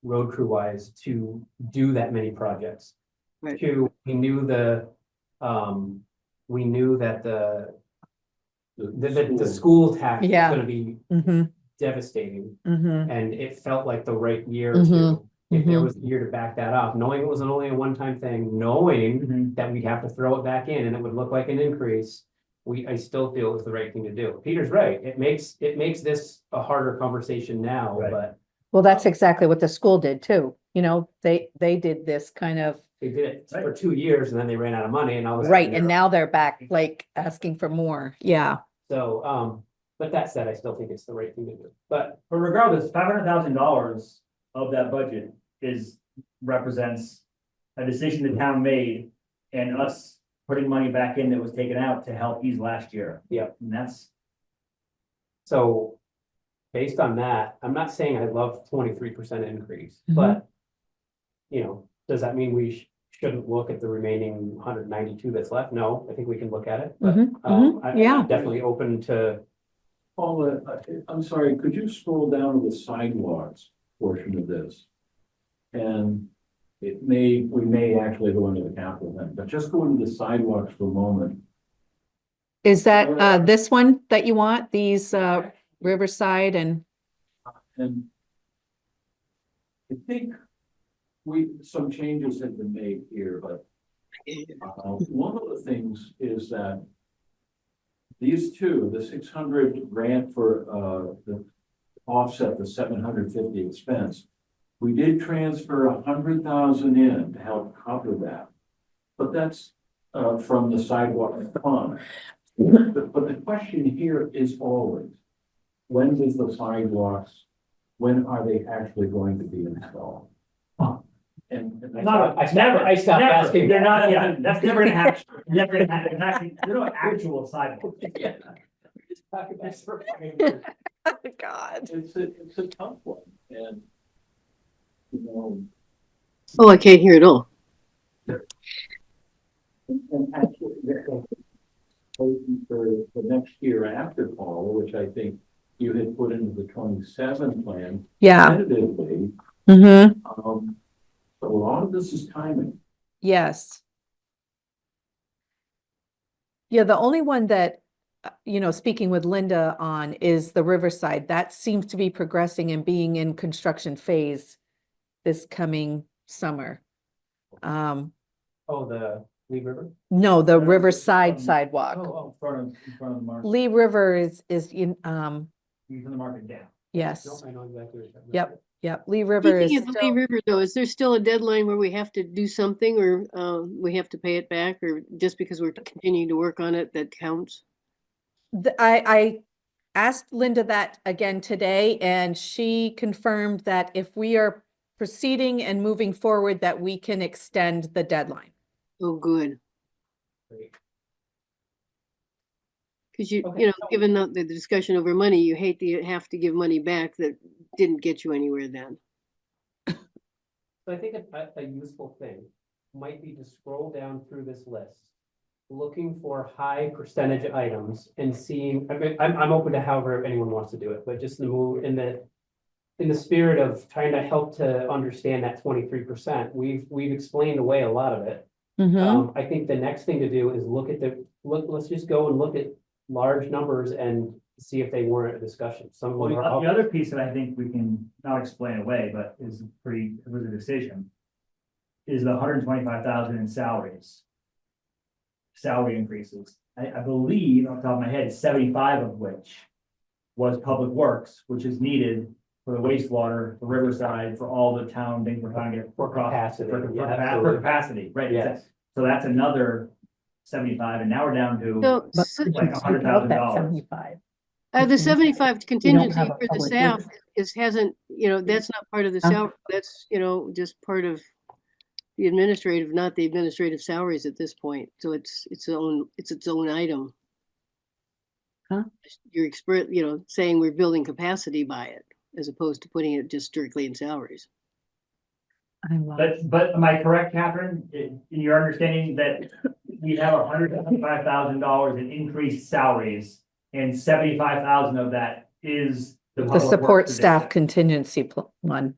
road crew wise to do that many projects. Right. 2, we knew that the school tax was Yeah. gonna be Mm-hmm, devastating, mm-hmm, and it felt like the right year Mhm, to, if there mhm. was a year to back that up, knowing it was only a one-time thing, knowing Mhm. that we'd have to throw it back in and it would look like an increase. I still feel it was the right thing to do. Peter's right. It makes this a harder conversation now, Right. but Well, that's exactly what the school did too. You know, they did this kind of, they did it for 2 years and then they ran out of money and all of a right, sudden and they're- now they're back like asking for more. Yeah. So, but that said, I still think it's the right thing to do. But But regardless, $500,000 of that budget represents a decision the town made and us putting money back in that was taken out to help ease last year. Yep. And that's, so based on that, I'm not saying I love 23% increase, Mhm. but does that mean we shouldn't look at the remaining 192 that's left? No, I think we can look at it, but Mhm, mhm, yeah. I'm definitely open to. Paula, I'm sorry, could you scroll down to the sidewalks portion of this? And we may actually go into the capital then, but just go into the sidewalks for a moment. Is that this one that you want? These Riverside and, And I think some changes have been made here, but one of the things is that these two, the 600 grant for the offset the 750 expense, we did transfer 100,000 in to help cover that. But that's from the sidewalk fund. But the question here is always, when does the sidewalks, when are they actually going to be installed? And I stopped asking. They're not, yeah, that's never gonna happen. Never gonna happen. Actually, there are no actual sidewalks. God. it's a tough one, and Oh, I can't hear at all. and actually, for the next year after Paul, which I think you had put into the 27 plan Yeah. tentatively, Mm-hmm. so a lot of this is timing. Yes. Yeah, the only one that, speaking with Linda on is the Riverside. That seems to be progressing and being in construction phase this coming summer. Oh, the Lee River? No, the No, Riverside um, sidewalk. In front of the market, Lee River is in, from the market down. yes, No, I know exactly what you're talking about. yep, yep. Lee River is Speaking of the Lee still, River though, is there still a deadline where we have to do something or we have to pay it back or just because we're continuing to work on it, that counts? I asked Linda that again today, and she confirmed that if we are proceeding and moving forward, that we can extend the deadline. Oh, good. Great. Because you Okay. know, given the discussion over money, you hate to have to give money back that didn't get you anywhere then. So I think a useful thing might be to scroll down through this list, looking for high percentage items and seeing, I mean, I'm open to however anyone wants to do it, but just in the spirit of trying to help to understand that 23%, we've explained away a lot of it. Mm-hmm. I think the next thing to do is let's just go and look at large numbers and see if they warrant a discussion. Some of Well, them are the other piece that I think we can not explain away, but is was a decision, is the 125,000 in salaries. Salary increases. I believe off the top of my head, 75 of which was public works, which is needed for the wastewater, for Riverside, for all the town things we're trying to get For capacity, yeah, for absolutely. capacity, right? Yes. So that's another 75, and now we're down to So like $100,000. 75. the 75 contingency have a for the public staff works. hasn't, that's not part of the salary. That's, just part of the administrative, not the administrative salaries at this point. So it's its own item. Huh? You're saying we're building capacity by it, as opposed to putting it just strictly in salaries. I love. But am I correct, Catherine, in your understanding that we have $125,000 in increased salaries and 75,000 of that is the The public support works staff position, contingency one.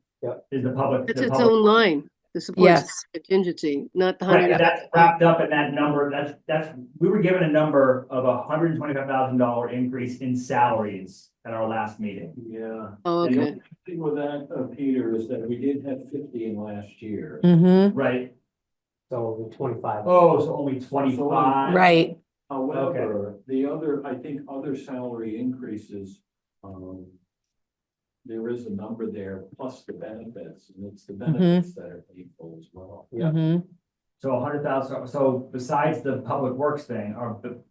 is the public. It's the its public- own line, the support Yes. staff contingency, not the Right, 100. and that's wrapped up in that number, that's, we were given a number of $125,000 increase in salaries at our last meeting. Yeah. Oh, And the okay. only thing with that, Peter, is that we did have 50 in last year. Mm-hmm. Right, So 25. oh, so only 25. Right. However, I think other salary increases, there is a number there plus the benefits, and it's the benefits that are painful as well. Yeah. Mm-hmm. So 100,000, so besides the public works thing,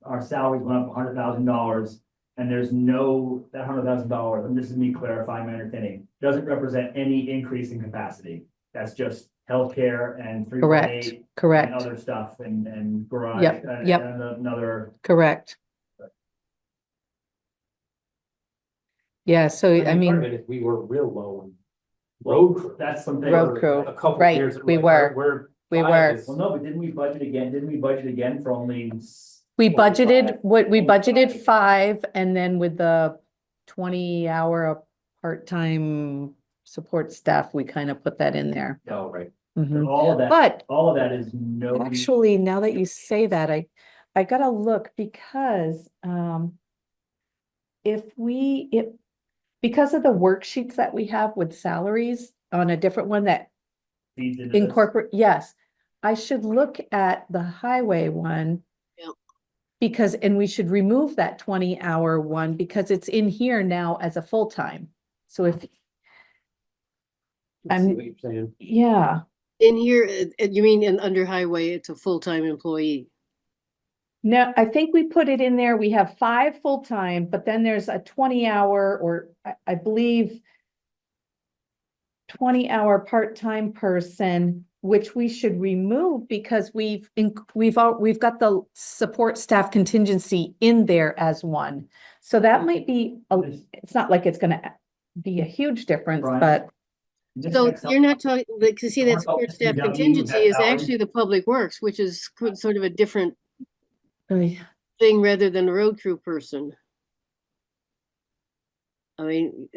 our salaries went up $100,000. And there's no, that $100,000, and this is me clarifying my understanding, doesn't represent any increase in capacity. That's just healthcare and 3.8. Correct. And Correct. other stuff and garage. Yep, and yep. Another, Correct. Yeah, so I Part of mean, it is we were real low on road crew. that's something. Road crew. A couple Right, years. we were. We five were. is- Well, no, but didn't we budget again for only? we 25? budgeted 5, and then with the 20-hour part-time support staff, we kind of put that in there. Oh, right. Mhm. All of that, But all of that is no. actually, now that you say that, I gotta look because because of the worksheets that we have with salaries on a different one that feeds into this. incorporate, yes, I should look at the highway one. Yep. Because, and we should remove that 20-hour one because it's in here now as a full-time. So if, I see what you're saying. yeah, In here, you mean under highway, it's a full-time employee. no, I think we put it in there. We have 5 full-time, but then there's a 20-hour or I believe 20-hour part-time person, which we should remove because we've got the support staff contingency in there as one. So that might be, it's not like it's gonna be a huge difference, Brian? but This So next you're not talking, because see, that What about support staff SPW, contingency that is salary? actually the public works, which is sort of a different Right. thing rather than a road crew person. I mean,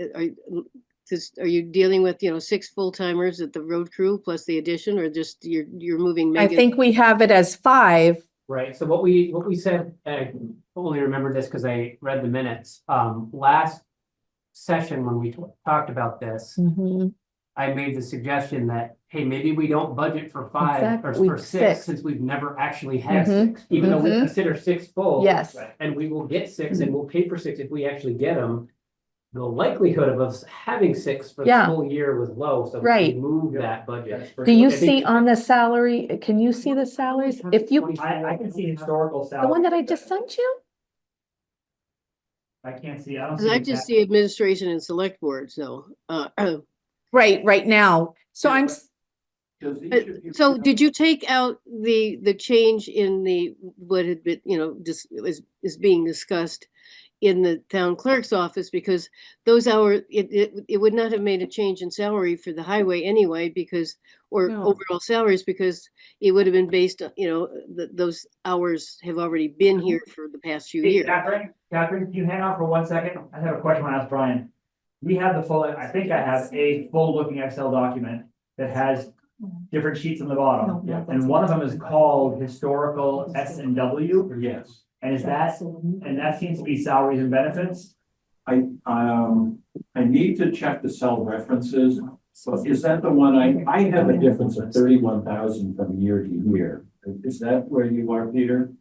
are you dealing with, 6 full-timers at the road crew plus the addition, or just you're moving I Megan? think we have it as 5. Right, so what we said, I only remember this because I read the minutes, last session when we talked about this, Mhm. I made the suggestion that, hey, maybe we don't budget for 5 or Exactly, for 6, 6. since we've never actually had Mhm. 6, even though we Mhm. consider 6 full. Yes. And we will get 6 and we'll pay for 6 if we actually get them. The likelihood of us having 6 for the Yeah. full year was low, so Right. we moved that budget. Do you I think- see on the salary, can you see the salaries? If you, I can see historical the salary. one that I just sent you? I can't see, I don't 'Cause see. I the just tax- see administration and select board, so, Right now. So I'm, Because each of you. so did you take out the change in what had been, just is being discussed in the town clerk's office? Because those hours, it would not have made a change in salary for the highway anyway, or No. overall salaries, because it would have been based on, those hours have already been here for the past few Hey, years. Catherine, can you hang on for 1 second? I have a question I want to ask Brian. We have the full, I think I have a full looking Excel document that has different sheets on the bottom. Yeah. And one of them is called historical S and W. Yes, And and that seems to be salaries and benefits. I need to check the cell references. So is that the one I have a difference of 31,000 from year to year? Is that where you are, Peter?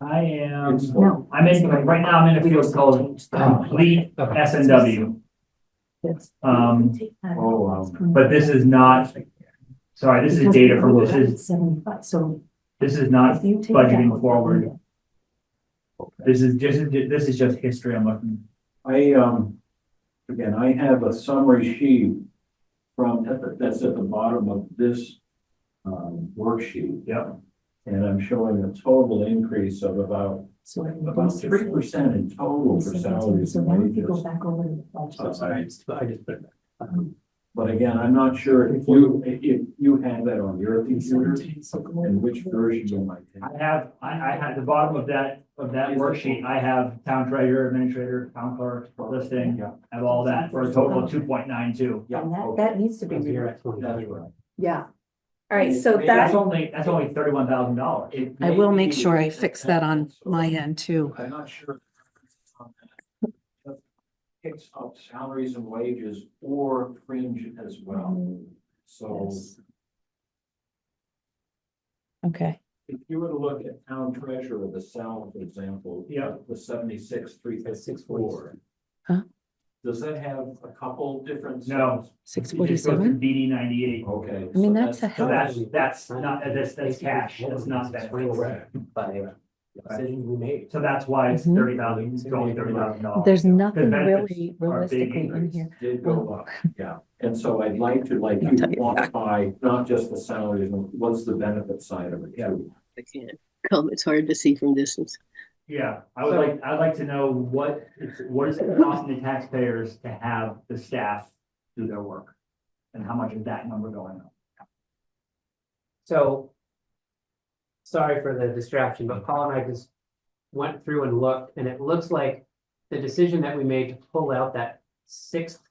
I am, No. right now I'm in a field called complete S and W. But this is not, sorry, this is data from, this is not budgeting forward. This is just history I'm looking. Again, I have a summary sheet that's at the bottom of this worksheet. Yep. And I'm showing a total increase of about 3% in total for salaries and wages. But again, I'm not sure if you have that on your computer and which version you might take. I have the bottom of that worksheet, I have town treasurer, administrator, town clerk, listing, I have all that for a total of 2.92. Yeah, That needs to be. Because you're at 20. that's right. yeah. All right, so That's that, only $31,000. I will make sure I fix that on my end too. I'm not sure. Picks up salaries and wages or fringe as well. So Yes. Okay, if you were to look at town treasurer, the cell, for example. Yeah. The 76,354. Huh? Does that have a couple different? No. cells? 647. BD 98. Okay. I mean, so that's a So hell. that's not, that's cash, that's not that. Correct. By decisions we made. So that's why it's Mhm. 30,000, it's going $30,000. There's nothing benefits really are a big realistically in increase. here. Did go up, yeah. And so I'd like to, like, you I'll tell you that. quantify not just the salaries, but what's the benefit side of it too. I can't come, it's hard to see from distance. Yeah, I'd like to know what is it costing the taxpayers to have the staff do their work? And how much is that number going up? So, sorry for the distraction, but Paul and I just went through and looked, and it looks like the decision that we made to pull out that 6th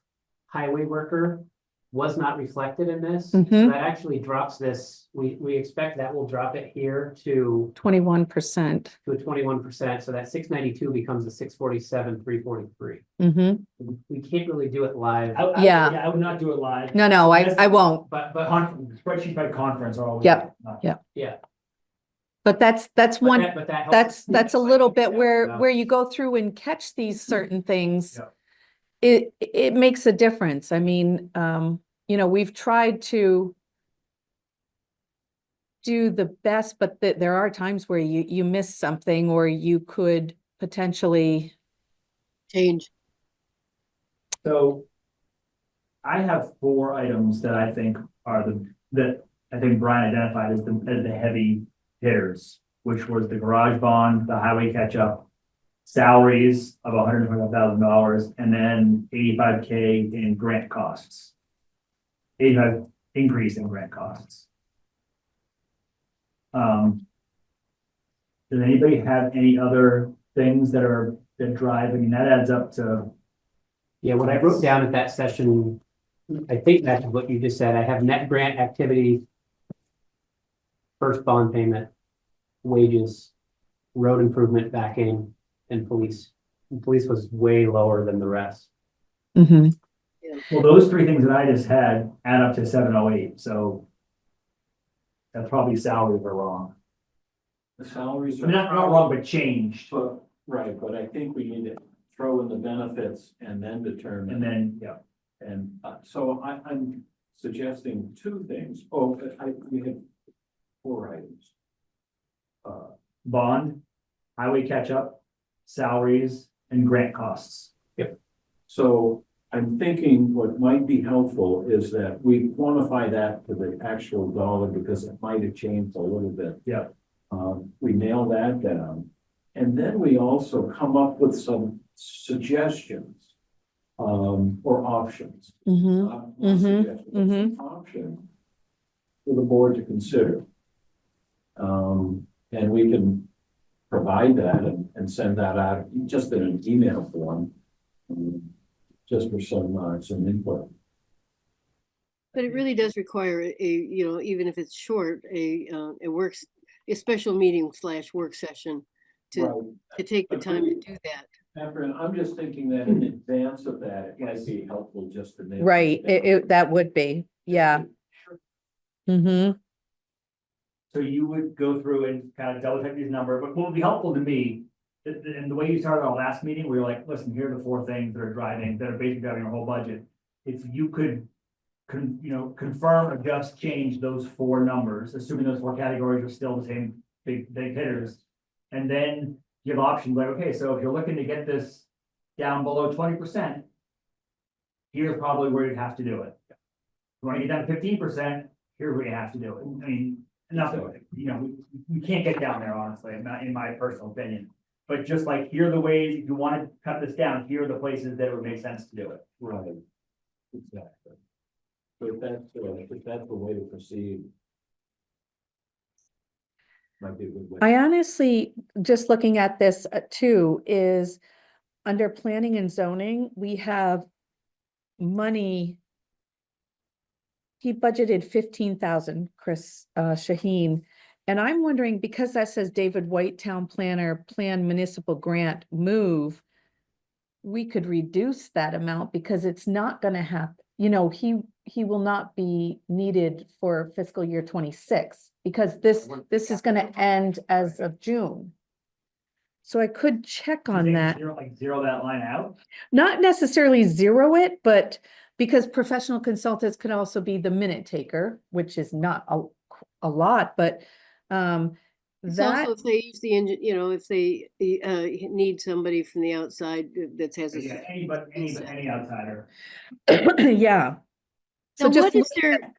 highway worker was not reflected in this. So Mhm. that actually drops this, we expect that will drop it here to 21%. a 21%, so that 692 becomes a 647,343. Mm-hmm. We can't really do it live. Yeah. I would not do it live. No, I won't. But Spreadsheets by conference are always. Yep. not- yeah. But that's one, But that helps. that's a little bit Yeah. where you go through and catch these certain things. Yeah. It makes a difference. I mean, we've tried to do the best, but there are times where you miss something or you could potentially. Change. So I have 4 items that I think are that I think Brian identified as the heavy hitters, which was the garage bond, the highway catch-up, salaries of $125,000, and then 85K in grant costs. 85 increase in grant costs. Does anybody have any other things that drive, I mean, that adds up to, Yeah, what I wrote down at that session, I think that's what you just said. I have net grant activity, first bond payment, wages, road improvement backing, and police. And police was way lower than the rest. Mm-hmm. Well, those three things that I just had add up to 708, so. That's probably salaries are wrong. The salaries I are. mean, not wrong, but changed. But, right, but I think we need to throw in the benefits and then determine. And then, yeah, And so I'm suggesting two things. Oh, we have 4 items. bond, highway catch-up, salaries, and grant costs. So I'm thinking what might be helpful is that we quantify that to the actual dollar because it might have changed a little bit. Yeah. We nail that down. And then we also come up with some suggestions or options. Mm-hmm. Not Mhm, suggestions, but some options for the board to consider. And we can provide that and send that out just in an email form. Just for some input. But it really does require even if it's short, a special meeting / work session to take the time to do that. Catherine, I'm just thinking that in advance of that, it might be helpful just to. nail Right, it down. that would be, yeah. Mm-hmm. So you would go through and kind of double check these numbers, but what would be helpful to me, and the way you started our last meeting, we were like, listen, here are the 4 things that are basically driving our whole budget. If you could, confirm, adjust, change those 4 numbers, assuming those 4 categories are still the same big hitters. And then give options like, okay, so if you're looking to get this down below 20%, here's probably where you'd have to do it. If you want to get down to 15%, here's where you have to do it. I mean, nothing, we can't get down there, honestly, not in my personal opinion. But just like, here are the ways, if you want to cut this down, here are the places that it would make sense to do it. Right, exactly. So if that's the way to proceed. Might be a good way. I honestly, just looking at this too, is under planning and zoning, we have money. He budgeted 15,000, Chris Shaheen. And I'm wondering, because that says David White Town Planner, Plan Municipal Grant Move, we could reduce that amount because it's not gonna happen. He will not be needed for fiscal year 26 because this is gonna end as of June. So I could check on that. Zero that line out. Not necessarily zero it, but because professional consultants could also be the minute taker, which is not a lot, but It's that, also if they use the engine, if they need somebody from the outside that has Yeah, any outsider. yeah. So Now, just what is their,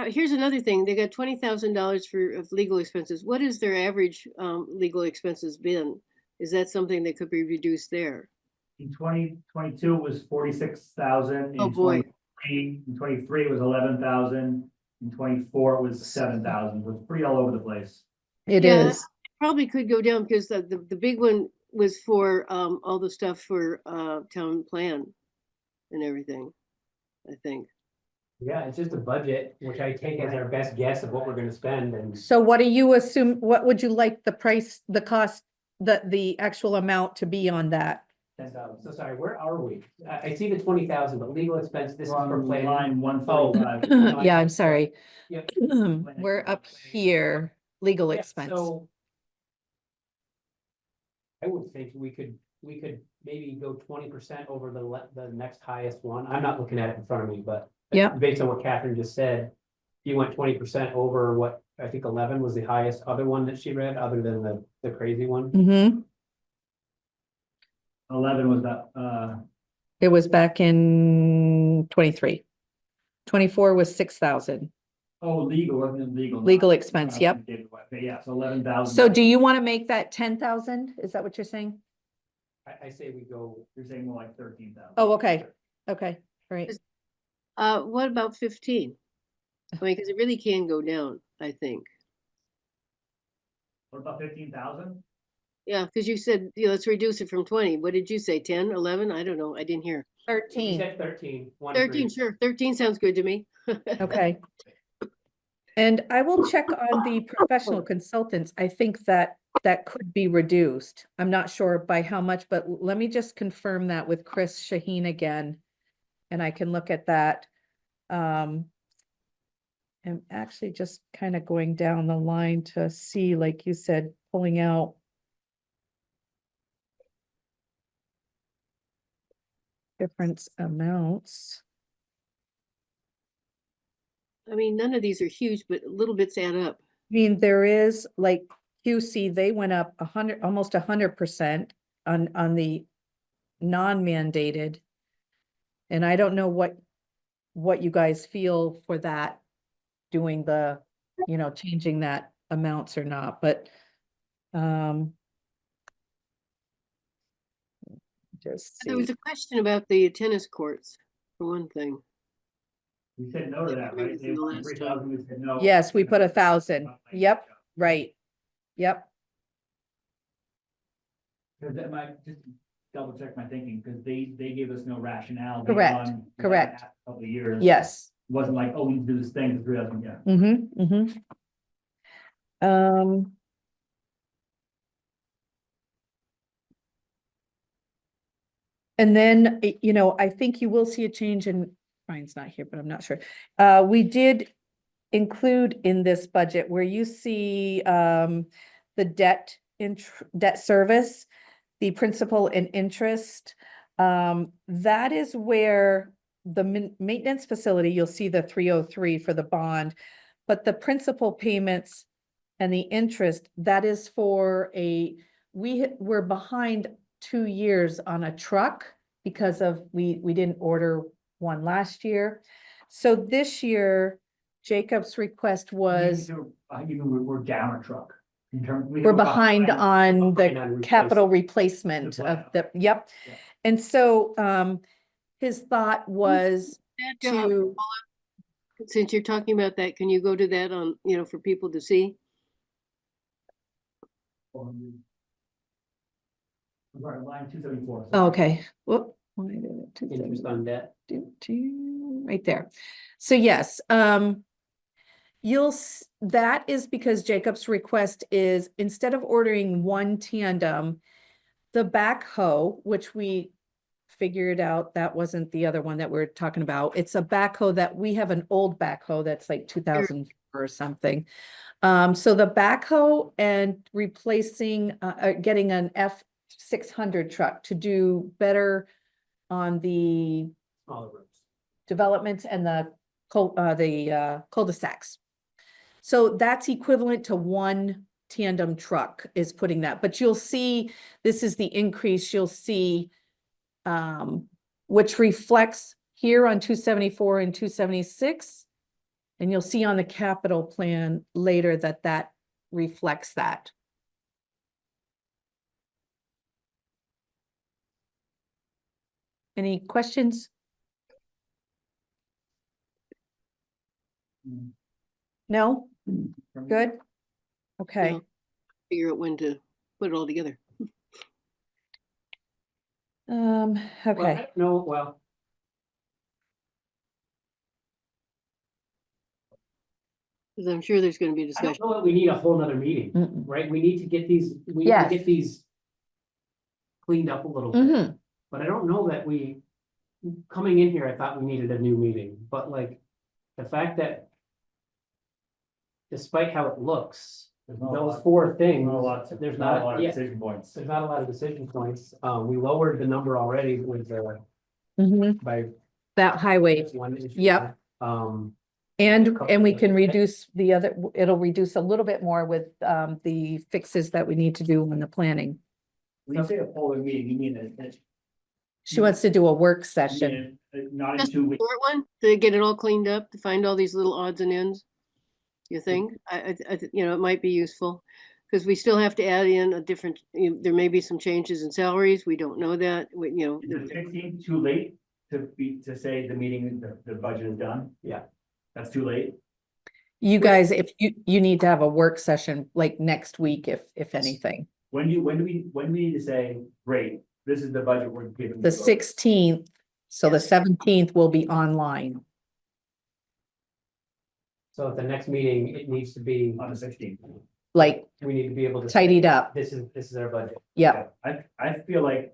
here's another thing, they got $20,000 of legal expenses. What is their average legal expenses been? Is that something that could be reduced there? In 2022, it was 46,000. Oh, boy. In 23, it was 11,000. In 24, it was 7,000. It was pretty all over the place. it Yeah, is. Probably could go down because the big one was for all the stuff for town plan and everything, I think. Yeah, it's just a budget, which I take as our best guess of what we're gonna spend and. So what do you assume, what would you like the price, the cost, the actual amount to be on that? 10,000. So sorry, where are we? I see the 20,000, but legal expense, this is for On planning. line 145. Yeah, I'm sorry. Yep. We're up here, legal Yeah, expense. so I would think we could maybe go 20% over the next highest one. I'm not looking at it in front of me, but. Yeah. Based on what Catherine just said, you went 20% over what I think 11 was the highest other one that she read, other than the crazy one. Mm-hmm. 11 was that, It was back in 23. 24 was 6,000. legal, wasn't it legal? Legal expense, yep. Okay, yeah, so 11,000. So do you want to make that 10,000? Is that what you're saying? I say we go. You're saying more like 13,000. Oh, okay. Okay, right. What about 15? I mean, because it really can go down, I think. What about 15,000? Yeah, because you said, let's reduce it from 20. What did you say, 10, 11? I don't know. I didn't hear. We 13, said 13. 13, sure. 13 sounds good to me. okay. And I will check on the professional consultants. I think that that could be reduced. I'm not sure by how much, but let me just confirm that with Chris Shaheen again. And I can look at that. I'm actually just kind of going down the line to see, like you said, pulling out. Different amounts. I mean, none of these are huge, but little bits add up. I mean, there is like QC, they went up 100, almost 100% on the non-mandated. And I don't know what you guys feel for that, doing the, changing that amounts or not, but just There was see. a question about the tennis courts, for one thing. We said no to that, right? They The wanted last 3,000, we said no. Yes, we put 1,000. Yep, right. Yep, Because that might just double check my thinking, because they gave us no rationale. based Correct, on what correct. happened a Couple of years. yes. It wasn't like, oh, we need to do this thing, for 3,000, yeah. Mm-hmm, mm-hmm. And then, I think you will see a change in, Brian's not here, but I'm not sure. We did include in this budget where you see, the debt service, the principal and interest. That is where the maintenance facility, you'll see the 303 for the bond, but the principal payments and the interest, that is for we're behind 2 years on a truck because we didn't order one last year. So this year, Jacob's request was, We're down a truck. we're behind on the capital replacement The of the, yep. Yeah. And so, his thought was That, to, since you're talking about that, can you go to that on, for people to see? Right, line 274. oh, okay, whoop. Why did it- Interest on debt. Right there. So yes, that is because Jacob's request is, instead of ordering one tandem, the backhoe, which we figured out that wasn't the other one that we're talking about. It's a backhoe that we have, an old backhoe that's like 2000 or something. So the backhoe and replacing, getting an F600 truck to do better on the Smaller roads. developments and the cul-de-sacs. So that's equivalent to one tandem truck is putting that, but you'll see, this is the increase you'll see, which reflects here on 274 and 276. And you'll see on the capital plan later that reflects that. Any questions? No? Good? Okay. No. Figure out when to put it all together. Okay. No, well, Because I'm sure there's going to be a I discussion. don't know that we need a whole nother meeting, Mm-mm. right? We need to get these, Yes. cleaned up a little bit. Mhm. But I don't know that coming in here, I thought we needed a new meeting, but like, the fact that despite how it looks, There's not a those lot- four things, Not a lot, there's not a not, lot of yeah, decision points. there's not a lot of decision points. We lowered the number already with Mhm. by That highway. one issue. Yep. And we can reduce the other, it'll reduce a little bit more with the fixes that we need to do on the planning. When you say a polar meeting, you mean that, She wants to do a work you session. mean not in Just 2 weeks. Short one to get it all cleaned up, to find all these little odds and ends. You think? It might be useful because we still have to add in a different, there may be some changes in salaries. We don't know that. Is the 16th too late to say the meeting, the budget is done? Yeah. That's too late? You guys, if you need to have a work session like next week, if anything. When do we need to say, great, this is the budget we're giving? The you." 16th, So the 17th will be online. So at the next meeting, it needs to be, On the 16th. Like we need to be able to. tidied say, up. This is our budget. Yeah, I feel like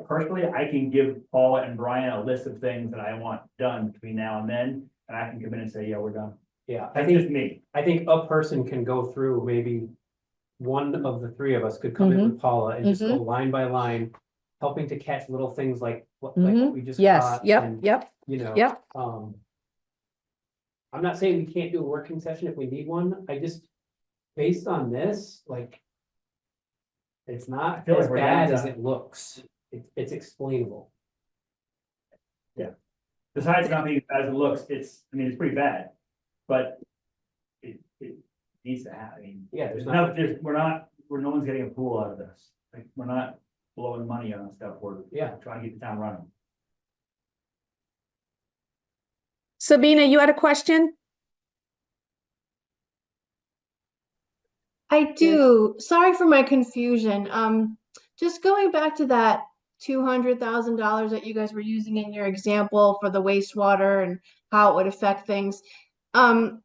personally, I can give Paula and Brian a list of things that I want done between now and then, and I can come in and say, yeah, we're done. Yeah, That's just me. I think a person can go through, maybe one of the three of us could come in with Paula and just go line by line, helping to catch little things like what we just yes, caught. yep, and, yep, You know. yep. I'm not saying we can't do a working session if we need one. I just, based on this, like, it's not feel like as we're bad down as to- it looks. It's explainable. Besides not being as bad as it looks, it's pretty bad, but it needs to happen. I mean, Yeah, no one's getting a pool out of this. Like, we're not blowing money on stuff. We're trying to keep the town running. Sabina, you had a question? I do. Sorry for my confusion. Just going back to that $200,000 that you guys were using in your example for the wastewater and how it would affect things. I'm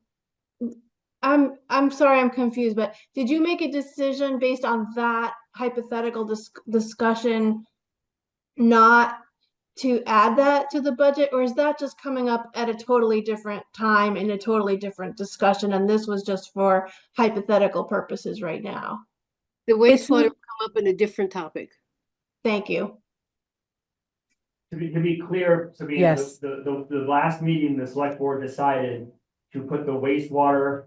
sorry, I'm confused, but did you make a decision based on that hypothetical discussion not to add that to the budget, or is that just coming up at a totally different time in a totally different discussion, and this was just for hypothetical purposes right now? The wastewater will come up in a different topic. Thank you. To be clear, Sabina, Yes. the last meeting, the select board decided to put the wastewater.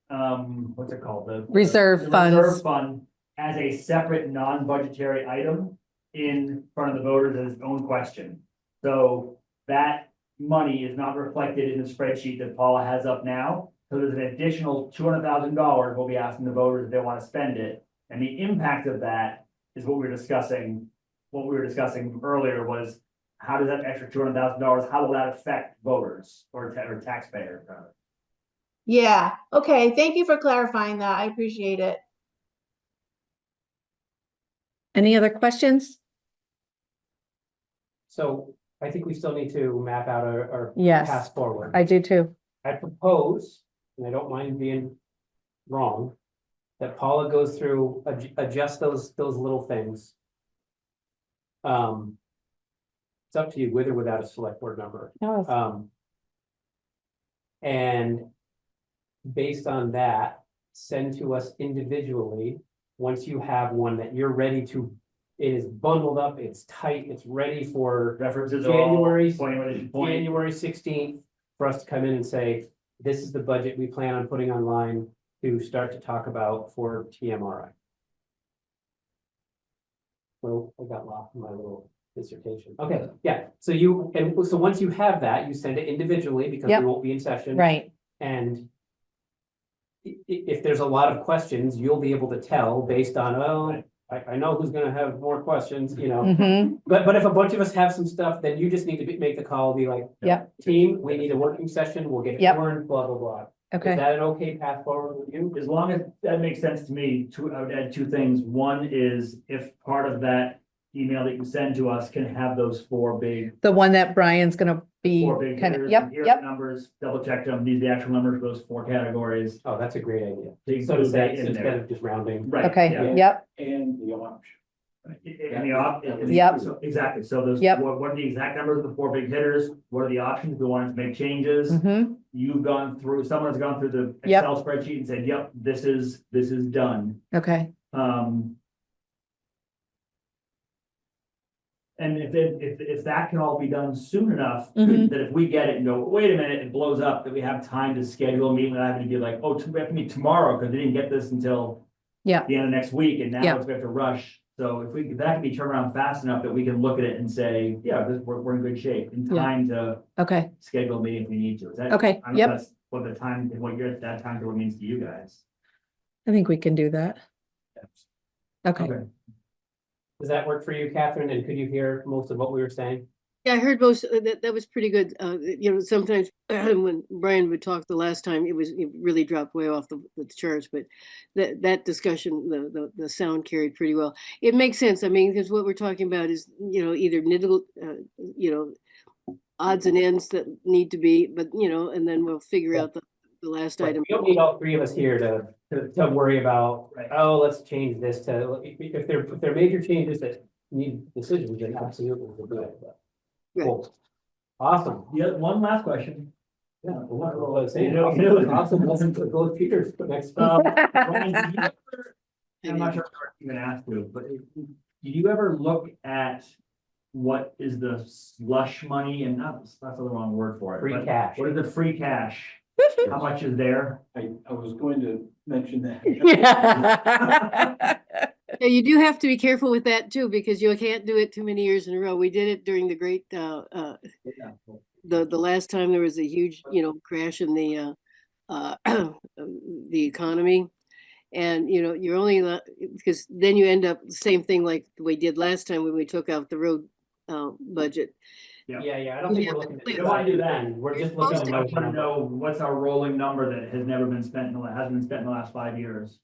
What's it called? The Reserve the funds. Reserve fund as a separate non-budgetary item in front of the voters as its own question. So that money is not reflected in the spreadsheet that Paula has up now. So there's an additional $200,000 we'll be asking the voters if they want to spend it. And the impact of that is what we were discussing. What we were discussing earlier was, how does that extra $200,000, how will that affect voters or taxpayers? Yeah, okay, thank you for clarifying that. I appreciate it. Any other questions? So I think we still need to map out our Yes, path forward. I do too. I propose, and I don't mind being wrong, that Paula goes through, adjust those little things. It's up to you, with or without a select board member. And based on that, send to us individually, once you have one that you're ready to, it is bundled up, it's tight, it's ready for References are all January, pointing where they should point. January 16th, for us to come in and say, this is the budget we plan on putting online to start to talk about for TMRI. So I got lost in my little dissertation. Okay, yeah, so so once you have that, you send it individually because we Yep. won't be in session. Right. And if there's a lot of questions, you'll be able to tell based on, oh, I know who's gonna have more questions, you know. Mhm. But if a bunch of us have some stuff, then you just need to make the call, be like, Yep. team, we need a working session, we'll get it Yep. warned, blah, blah, blah. Is Okay. that an okay path forward with you? As long as that makes sense to me, I would add two things. One is if part of that email that you send to us can have those four big The one that Brian's gonna be hitters. kind of, and yep, here are the yep. numbers, double check them. These are the actual numbers for those four categories. Oh, that's a great idea. To So include that in instead there. of just rounding. Right. Okay, yeah. yep, And the option. And the Yep. so exactly. So those, Yep. what are the exact numbers of the four big hitters? What are the options if we wanted to make changes? hmm You've gone through, someone's gone through the Yep. Excel spreadsheet and said, yep, this is done. okay, And if that can all be done soon enough, Mhm. that if we get it and go, wait a minute, it blows up, that we have time to schedule a meeting without having to be like, oh, we have to meet tomorrow, because we didn't get this until yeah, the end of next week, and now Yeah. we have to rush. So if that can be turned around fast enough that we can look at it and say, yeah, we're in good shape, in Yeah. time to okay, schedule a meeting if we need to. Is that? Okay, I don't know if yep. that's what the time, what your, that time period means to you guys. I think we can do that. Okay, Does that work for you, Catherine? And could you hear most of what we were saying? Yeah, I heard most, that was pretty good. You know, sometimes when Brian would talk the last time, it really dropped way off the charts, but that discussion, the sound carried pretty well. It makes sense. I mean, because what we're talking about is, you know, either nittle, you know, odds and ends that need to be, but, you know, and then we'll figure out the last Right, item. we don't need all three of us here to worry about, oh, let's change this to, if there are major changes that need decisions, then absolutely we'll do it. But, cool. Awesome. Yeah, one last question. Yeah, what was I saying? You know- Awesome, wasn't to go with Peter's next. Brian, did you ever- I'm not sure if I even asked you, but did you ever look at what is the slush money, and that's the wrong word for it. Free but cash. What is the free cash? How much is there? I was going to mention that. Yeah, you do have to be careful with that too, because you can't do it too many years in a row. We did it during the great, the last time there was a huge, you know, crash in the economy. And, you know, you're only, because then you end up the same thing like we did last time when we took out the road budget. Yeah, I don't think we're looking We don't want to do that. We're just I looking want at. to know what's our rolling number that has never been spent, hasn't been spent in the last 5 years.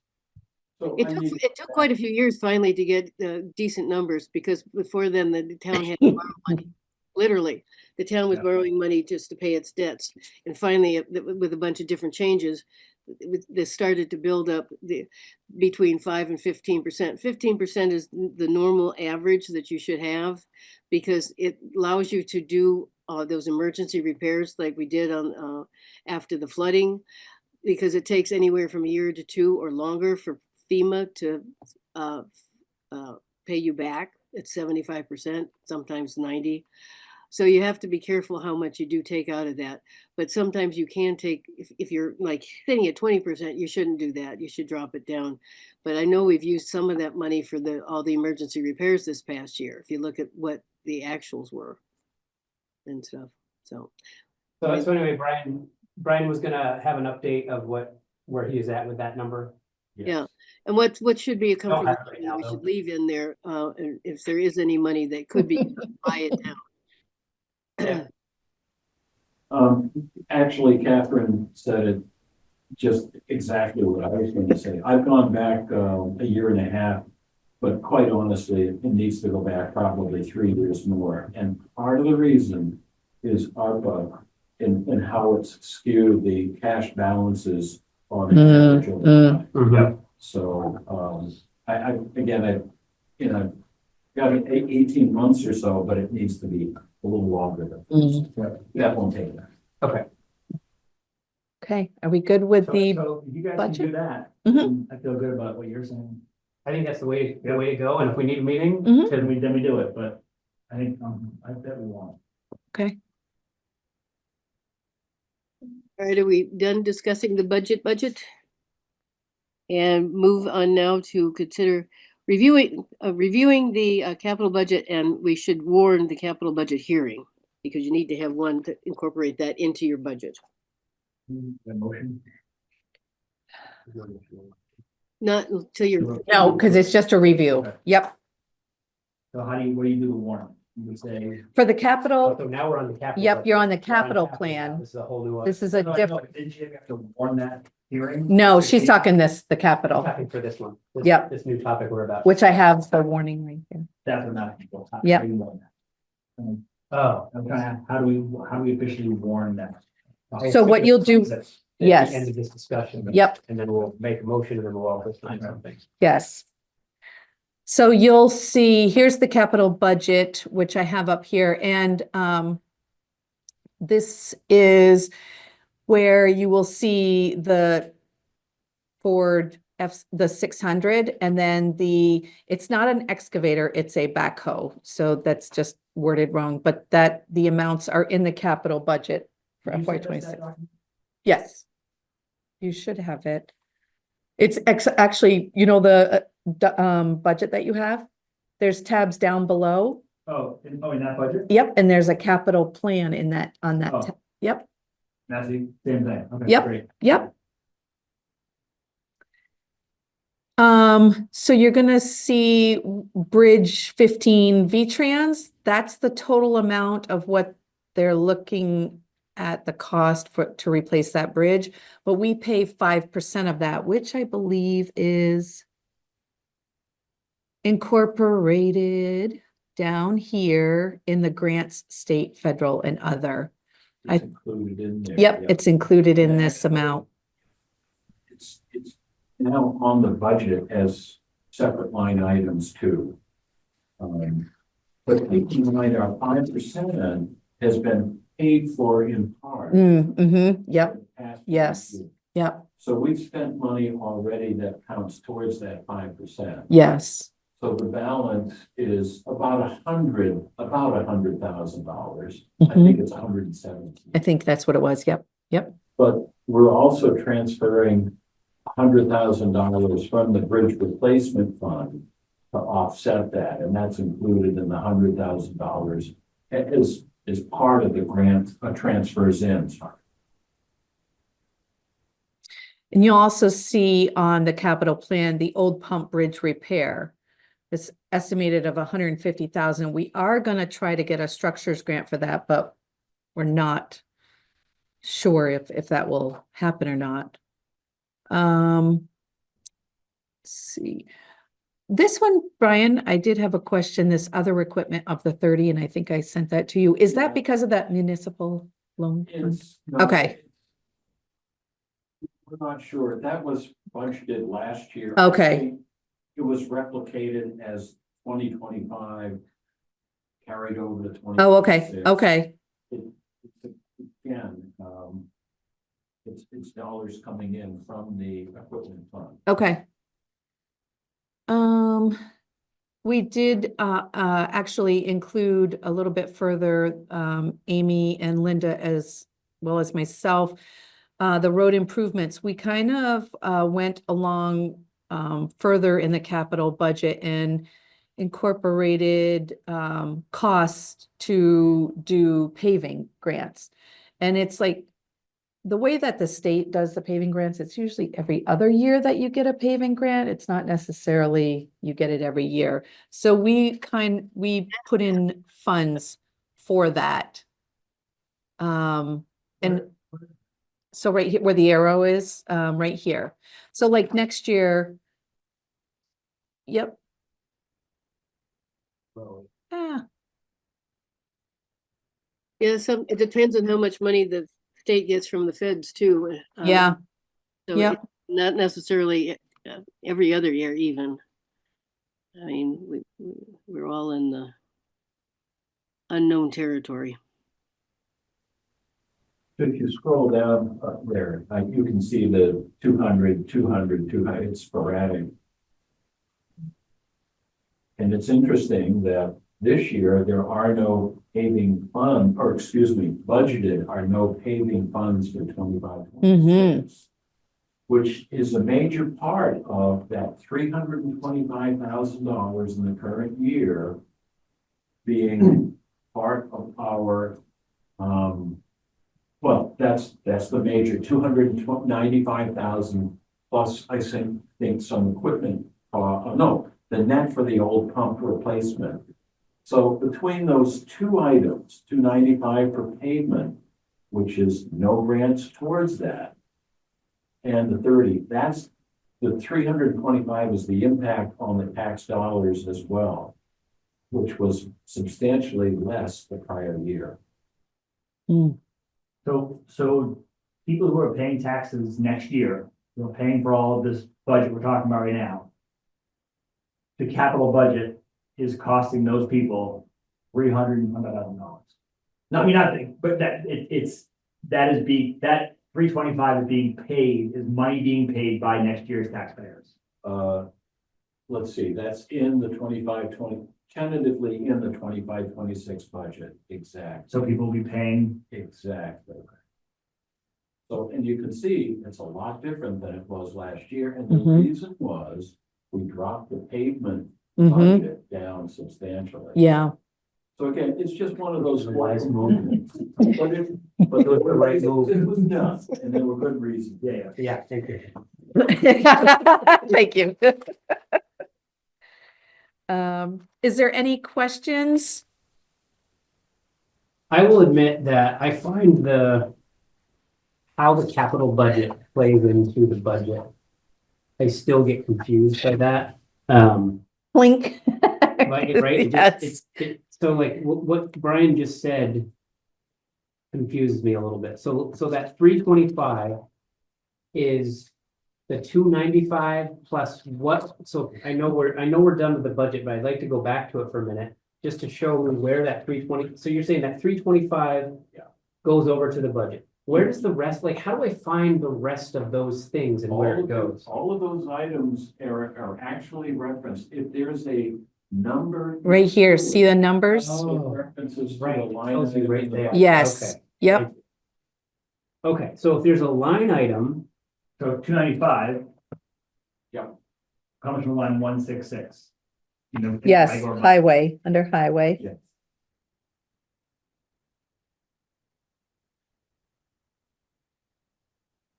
So It I took, need, it took quite a few years finally to get decent numbers, because before then the town had to borrow money. Literally, the town was Yeah. borrowing money just to pay its debts. And finally, with a bunch of different changes, this started to build up between 5 and 15%. 15% is the normal average that you should have, because it allows you to do those emergency repairs like we did on after the flooding, because it takes anywhere from a year to 2 or longer for FEMA to pay you back at 75%, sometimes 90. So you have to be careful how much you do take out of that. But sometimes you can take, if you're like sitting at 20%, you shouldn't do that. You should drop it down. But I know we've used some of that money for all the emergency repairs this past year, if you look at what the actuals were and stuff. So Anyway, Brian was gonna have an update of where he is at with that number. yeah, and what should be a Don't comfort have it right now, we though. should leave in there, and if there is any money that could be, buy it down. actually, Catherine said it just exactly what I was going to say. I've gone back a year and a half, but quite honestly, it needs to go back probably 3 years more. And part of the reason is ARPA and how it's skewed the cash balances on average over time. So I you know, got 18 months or so, but it needs to be a little longer than this. That won't take that. Okay. Okay, are we good with the, So if you guys can budget? do that, Mhm. then I feel good about what you're saying. I think that's the way to go, and if we need a meeting, Mhm. Then we do it, but I think, I bet we won't. okay, All right, are we done discussing the budget? And move on now to consider reviewing the capital budget, and we should warn the capital budget hearing, because you need to have one to incorporate that into your budget. The motion? Not until you're. no, because it's just a review. Yep, So what do you do the warrant? You would say. for the capital, so now we're on the capital. yep, budget. you're on the We're capital now. plan. This is a whole new. This is a No, I know, different, but didn't you have to warn that hearing? no, she's talking the capital, Topic for this one. Yep. This new topic we're about. which I have the warning right here. That's what not. How Yep. do you warn that? Oh. I'm trying to, how do we officially warn that? So what you'll do- That's at yes. the end of this discussion. Yep, And then we'll make a motion and then we'll all sign something. yes. So you'll see, here's the capital budget, which I have up here, and this is where you will see the Ford the 600, and then it's not an excavator, it's a backhoe. So that's just worded wrong, but the amounts are in the capital budget for Did you FY send us that 26. document? Yes. You should have it. It's actually, you know, the budget that you have, there's tabs down below. In that budget? Yep, and there's a capital plan in that, on that. Oh. Yep, That's the same thing. Okay, Yep. great. yep. So you're gonna see Bridge 15 V-Trans. That's the total amount of what they're looking at the cost to replace that bridge. But we pay 5% of that, which I believe is incorporated down here in the grants, state, federal, and other. It's included in there. Yep, it's included in And this actually, amount. It's now on the budget as separate line items too. But keep in mind, our 5% has been paid for in part. Yep, in the past yes, year. yep, So we've spent money already that counts towards that 5%. yes. So the balance is about $100,000. I Mhm. think it's 170. I think that's what it was. Yep, yep. But we're also transferring $100,000 from the bridge replacement fund to offset that, and that's included in the $100,000 is part of the grant transfers in. Sorry. And you'll also see on the capital plan, the old pump bridge repair. It's estimated of 150,000. We are gonna try to get a structures grant for that, but we're not sure if that will happen or not. Let's see. This one, Brian, I did have a question, this other equipment of the 30, and I think I sent that to you. Is that because of that municipal loan fund? Okay. We're not sure. That was budgeted last year. Okay. It was replicated as 2025 carried over to 2026. Oh, okay, okay, Again, it's dollars coming in from the equipment fund. okay. We did actually include a little bit further, Amy and Linda as well as myself, the road improvements. We kind of went along further in the capital budget and incorporated costs to do paving grants. And it's like the way that the state does the paving grants, it's usually every other year that you get a paving grant. It's not necessarily you get it every year. So we put in funds for that. And so right here where the arrow is, right here. So like next year. Yep. Ah, Yeah, it depends on how much money the state gets from the feds too. yeah, So yep. not necessarily every other year even. I mean, we're all in the unknown territory. If you scroll down up there, you can see the 200, 200, 200, it's sporadic. And it's interesting that this year there are no paving funds, or excuse me, budgeted are no paving funds for 25, 26, which is a major part of that $325,000 in the current year being part of our, well, that's the major 295,000 plus, I think some equipment, no, the net for the old pump replacement. So between those two items, 295 for pavement, which is no grants towards that, and the 30, that's the 325 is the impact on the tax dollars as well, which was substantially less the prior year. So people who are paying taxes next year, who are paying for all of this budget we're talking about right now, the capital budget is costing those people $300,000. No, I mean, nothing, but that that 325 is being paid, is money being paid by next year's taxpayers. Let's see, that's in the 25-20, tentatively in the 25-26 budget, exactly. So people will be paying. Exactly. So, and you can see it's a lot different than it was last year, and the reason was we dropped the pavement budget down substantially. Yeah. So again, it's just one of those Wise wise move. moments. But it was the right move. move. It was done, and there were good reasons. Yeah. Yeah, thank you. Thank you. Is there any questions? I will admit that I find how the capital budget plays into the budget. I still get confused by that. Blink. Like, right? Yes. So like what Brian just said confuses me a little bit. So that 325 is the 295 plus what? So I know we're done with the budget, but I'd like to go back to it for a minute just to show me where that 320. So you're saying that 325 goes over to the budget. Where does the rest, like, how do I find the rest of those things and where it goes? All of those items, Eric, are actually referenced. If there's a number. Right here, see the numbers? Oh, References to right, a line. tells you item right in the there. budget. Yes, Okay. yep, Okay, so if there's a line item, So 295. Yeah. Comes from line 166. You know, yes, category- highway, under highway. Yes.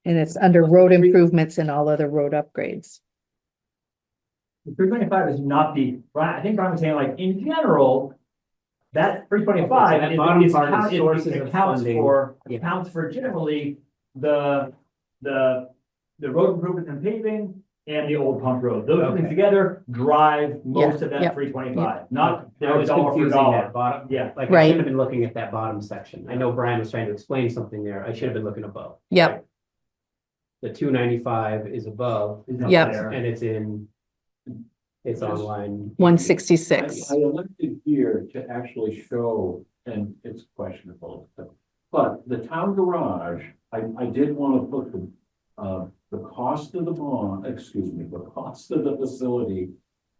And it's under road improvements and all other road upgrades. The 325 is not I think Brian was saying like, in general, that 325 that is bottom is part is count- sources of accounts funding. for, Yeah. accounts for generally the road improvement and paving and the old pump road. Those two Okay. things together drive most Yeah, of that yep, 325, not I was dollar for confusing dollar. that bottom. Yeah. Like I Right. should have been looking at that bottom section. I know Brian was trying to explain something there. I should have been looking above. Yep, The 295 is above Is up Yep. there. and it's online. 166. I elected here to actually show, and it's questionable, but the town garage, I did want to put the cost of the bond, excuse me, the cost of the facility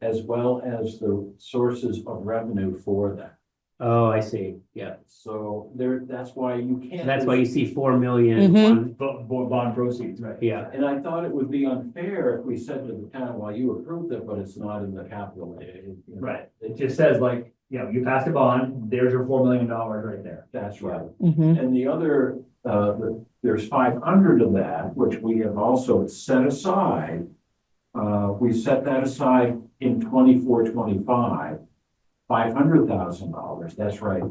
as well as the sources of revenue for that. Oh, I see. Yeah. So that's why you can't. That's why you see 4 million. Mhm. Bond proceeds, right? Yeah. And I thought it would be unfair if we said to the town, well, you approved it, but it's not in the capital. Right. It just says like, you passed a bond, there's your $4 million right there. That's right. Mhm. And the other, there's 500 of that, which we have also set aside. We set that aside in 24-25, $500,000. That's right,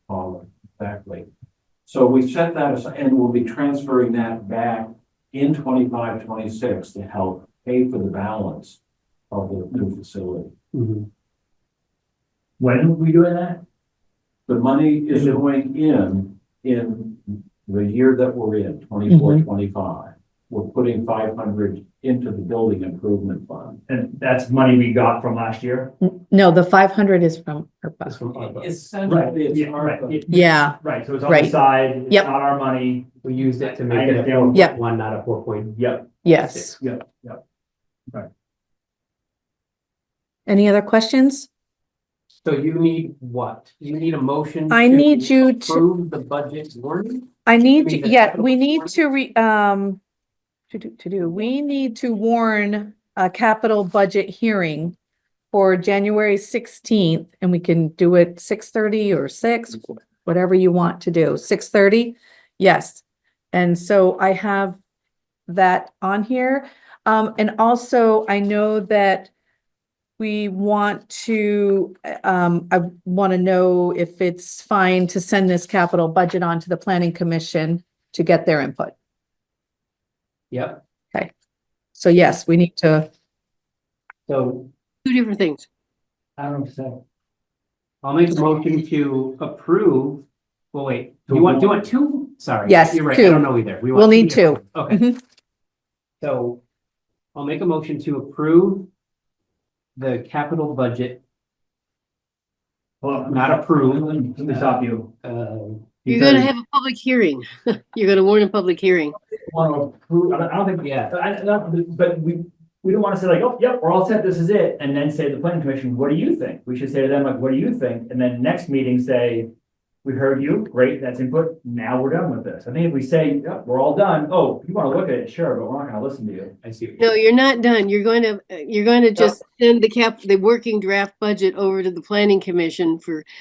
Paul, exactly. So we set that aside, and we'll be transferring that back in 25-26 to help pay for the balance of the new facility. Mhm. When are we doing that? The money is going in the year that we're in, 24-25. We're putting 500 into the building improvement fund. And that's money we got from last year? No, the 500 is from That's ARPA. from ARPA. Essentially, it's Yeah, right. ARPA. Yeah, Right, so it's on the Right. side, it's Yep. not our money. We used it to I make it a understand. 4.1, not a 4. Yep, yes. yep. Any other questions? So you need what? You need a motion? I to need you to, Approve the budget warning? I need, mean, the yeah, capital we need warrant? to do, we need to warn a capital budget hearing for January 16th, and we can do it 6:30 or 6, whatever you want to do. 6:30? Yes. And so I have that on here. And also I know that we want to, I want to know if it's fine to send this capital budget on to the planning commission to get their input. Yep. So yes, we need to, So Two different things. I don't know what to say. I'll make a motion to approve. Well, wait, do you want two? Sorry. Yes, You're right. two. I don't know either. We We'll want need different two. ones. Okay. Mhm. So I'll make a motion to approve the capital budget, Well, not approved. Let me stop you. You're gonna Because have a public hearing. You're gonna warn a public hearing. want to approve, I don't think, Yeah. but we don't want to say like, oh, yep, we're all set, this is it, and then say to the planning commission, what do you think? We should say to them like, what do you think? And then next meeting say, we heard you, great, that's input, now we're done with this. I think if we say, yep, we're all done, oh, if you wanna look at it, sure, but we're not gonna listen to you. I see. No, you're not done. You're going to just send the working draft budget over to the planning commission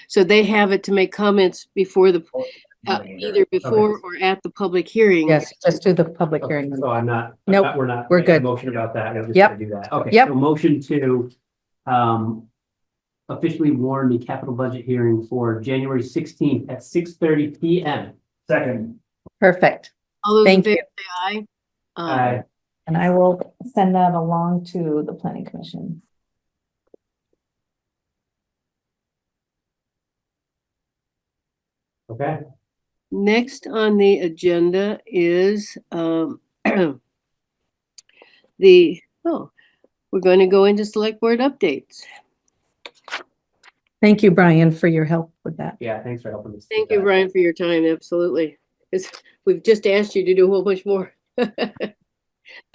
so they have it to make comments before the, either before or at the public hearing. Yes, just do the public Okay, hearing. so I'm not. Nope, We're not. we're making a good. Motion about that. I'm just Yep. gonna do that. Okay. Yep. So motion to, officially warn the capital budget hearing for January 16th at 6:30 PM. Second, Perfect. All those in Thank favor you. say aye. Aye. And I will send that along to the planning commission. Okay. Next on the agenda is we're going to go into select board updates. Thank you, Brian, for your help with that. Yeah, thanks for helping us. do Thank you, that. Brian, for your time. Absolutely. We've just asked you to do a whole bunch more. I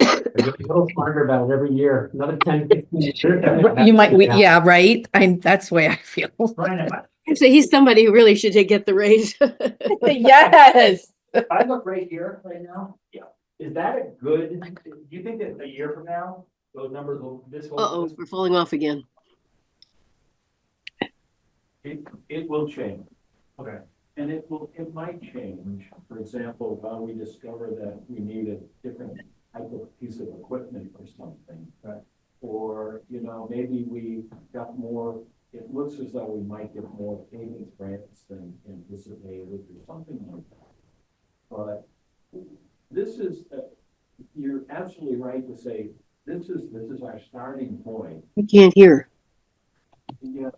get a little smarter about it every year, another 10, 15 years. You might, yeah, right? That's the way I feel. Brian, So he's somebody who really should get the raise. Yes. if I look right here, right now, yeah, is that a good, do you think that a year from now, those numbers will, this will? Uh-oh, we're falling off again. It will change, Okay, and it might change. For example, if we discover that we need a different type of piece of equipment or something. Right. Or, maybe we got more, it looks as though we might get more paving grants than anticipated or something like that. But this is, you're absolutely right to say, this is our starting point. We can't hear. Yeah,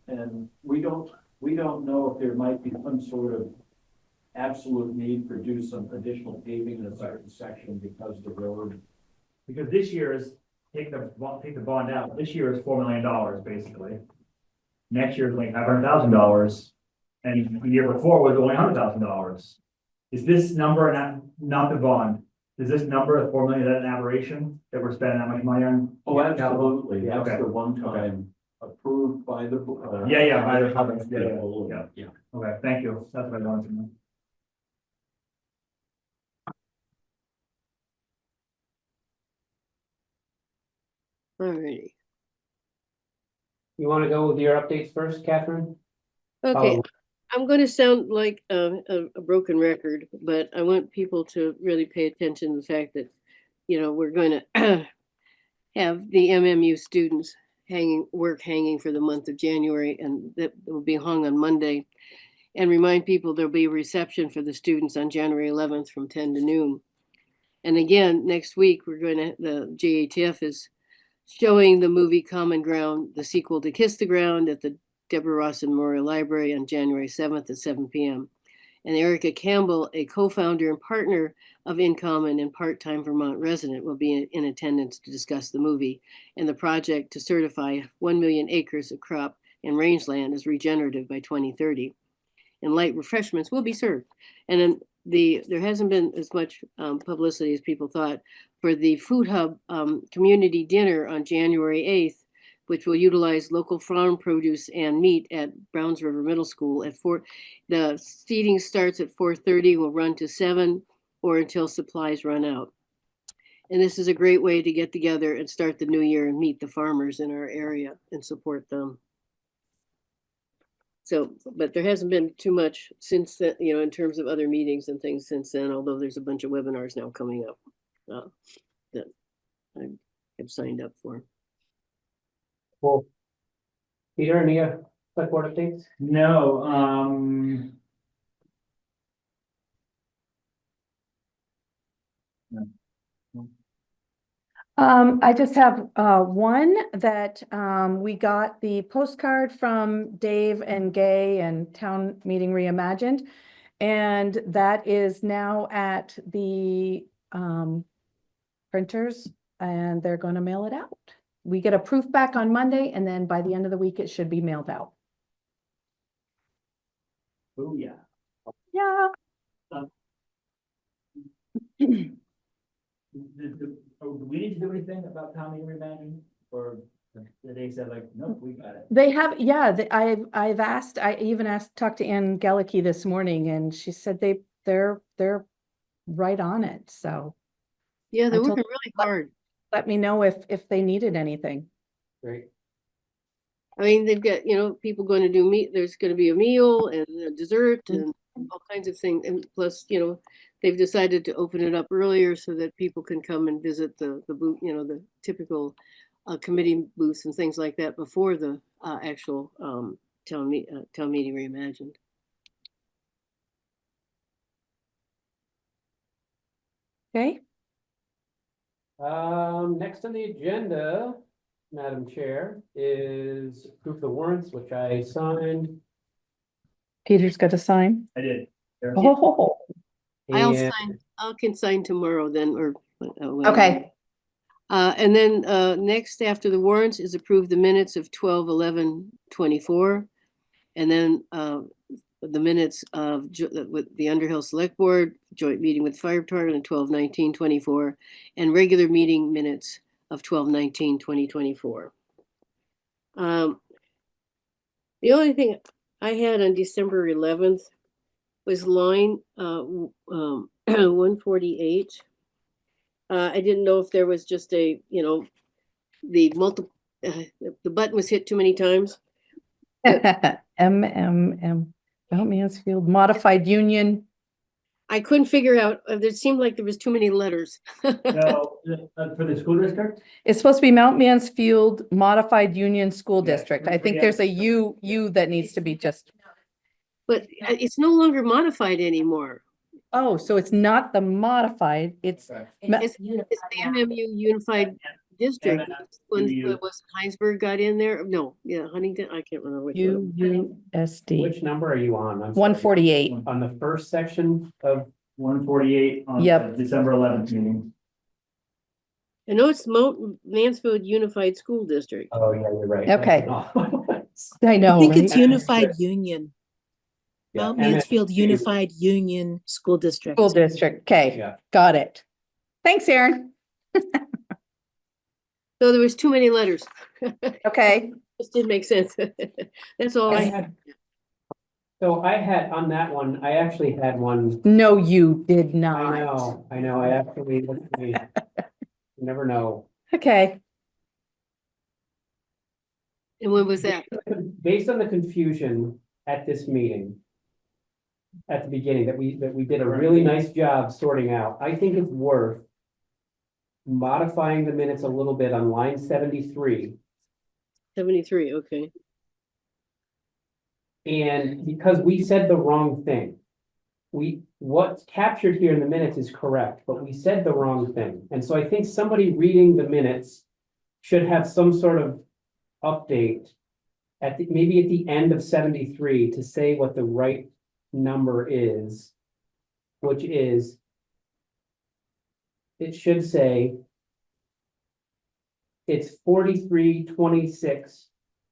and we don't know if there might be some sort of absolute need for do some additional paving in a certain section because the road. because this year is, take the bond out, this year is $4 million, basically. Next year is like $500,000, and the year before was only $100,000. Is this number not the bond? Is this number of 4 million, is that an aberration that we're spending that much money on? Oh, absolutely, Yeah, that's okay. the one time approved by the. Yeah, by the public, Yeah. yeah. Okay, thank you, that's what I wanted to know. Alrighty. You want to go with your updates first, Catherine? Okay, Oh. I'm going to sound like a broken record, but I want people to really pay attention to the fact that, we're going to have the MMU students hanging for the month of January, and that will be hung on Monday. And remind people there'll be a reception for the students on January 11th from 10 to noon. And again, next week, the JATF is showing the movie Common Ground, the sequel to Kiss the Ground, at the Deborah Ross Memorial Library on January 7th at 7 p.m. And Erica Campbell, a co-founder and partner of In Common and part-time Vermont resident, will be in attendance to discuss the movie and the project to certify 1 million acres of crop and rangeland as regenerative by 2030. And light refreshments will be served. And then there hasn't been as much publicity as people thought for the Food Hub community dinner on January 8th, which will utilize local farm produce and meat at Browns River Middle School at 4. The seating starts at 4:30, will run to 7 or until supplies run out. And this is a great way to get together and start the new year and meet the farmers in our area and support them. So, but there hasn't been too much since then, in terms of other meetings and things since then, although there's a bunch of webinars now coming up that I have signed up for. Well, Peter, any select board updates? No, I just have one that we got the postcard from Dave and Gay and Town Meeting Reimagined. And that is now at the printers, and they're going to mail it out. We get a proof back on Monday, and then by the end of the week, it should be mailed out. oh, yeah. Yeah. Do we need to do anything about Town Meeting Reimagined, or they said like, nope, we got it. They have, yeah, I've asked, I even talked to Ann Galicki this morning and she said they're right on it, so Yeah, they're I told- working really hard. let me know if they needed anything. Great. I mean, they've got, people going to do meat, there's gonna be a meal and a dessert Mm. and all kinds of things. And plus, they've decided to open it up earlier so that people can come and visit the booth, the typical committee booths and things like that before the actual town meeting reimagined. Okay, Next on the agenda, Madam Chair, is approve the warrants, which I signed. Peter's got to sign. I did. There. Oh, I can sign tomorrow then, or. whenever. okay. And then next after the warrants is approve the minutes of 12/11/24. And then the minutes of with the Underhill Selectboard, joint meeting with Fire Department on 12/19/24, and regular meeting minutes of 12/19/2024. The only thing I had on December 11th was line 148. I didn't know if there was just the button was hit too many times. Mount Mansfield Modified Union. I couldn't figure out, it seemed like there was too many letters. No, for the school district? It's supposed to be Mount Mansfield Modified Union School Yeah, District. I think yeah. there's a U that needs to be just, But it's no longer modified anymore. oh, so it's not the modified, it's, It's the MMU Unified District. When was Heinsberg got in there? No, yeah, Huntington, I can't remember which one. UUSD, Which number are you on? I'm sorry. 148. On the first section of, 148 on Yep. the December 11th meeting. I know it's Mount Mansfield Unified School District. oh, yeah, you're right. Okay. That's- I know, I think right? it's Unified Union. Yeah, Mount and Mansfield it's- Unified Union School District. School District, okay, Yeah. got it. Thanks, Aaron. So there was too many letters. Okay, This didn't make sense. That's all I had. So I had, on that one, I actually had one. no, you did not. I know, I actually, let's see. You never know. Okay, And when was that? Based on the confusion at this meeting, at the beginning, that we did a really nice job sorting out, I think it's worth modifying the minutes a little bit on line 73. 73, okay. And because we said the wrong thing. What's captured here in the minutes is correct, but we said the wrong thing. And so I think somebody reading the minutes should have some sort of update maybe at the end of 73 to say what the right number is, which is, it should say it's 4326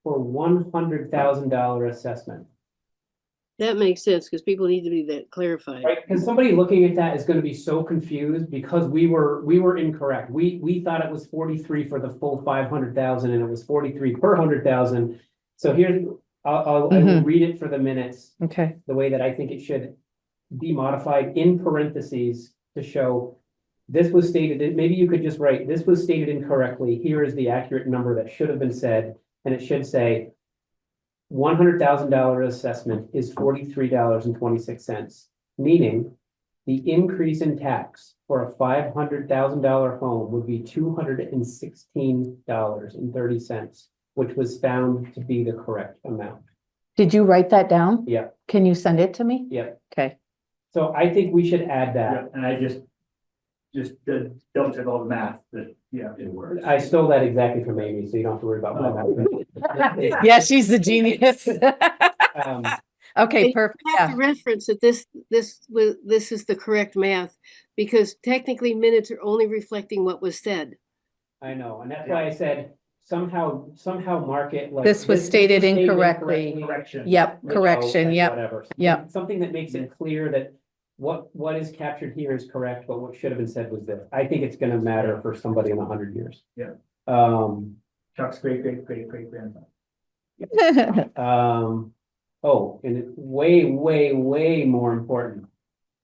for $100,000 assessment. That makes sense because people need to be that clarified. Right, because somebody looking at that is gonna be so confused because we were incorrect. We thought it was 43 for the full 500,000 and it was 43 per 100,000. So here, I will read it for the minutes, okay, the way that I think it should be modified in parentheses to show this was stated, maybe you could just write, this was stated incorrectly. Here is the accurate number that should have been said, and it should say $100,000 assessment is $43.26, meaning the increase in tax for a $500,000 home would be $216.30, which was found to be the correct amount. did you write that down? Yeah, Can you send it to me? yeah. Okay, So I think we should add Yeah, that. and I just double check all the math, that, yeah. It works. I stole that exactly from Amy, so you don't have to worry about my math. yeah, she's the genius. Um, Okay, And perfect, you have yeah, to reference that this is the correct math because technically minutes are only reflecting what was said. I know, and that's why I said somehow mark it like. This was stated incorrectly. Correction. Yep, you know, correction, and yep, Whatever. yep. Something that makes it clear that what is captured here is correct, but what should have been said was this. I think it's gonna matter for somebody in 100 years. Yeah. Chuck's great grandson. Oh, and it's way, way, way more important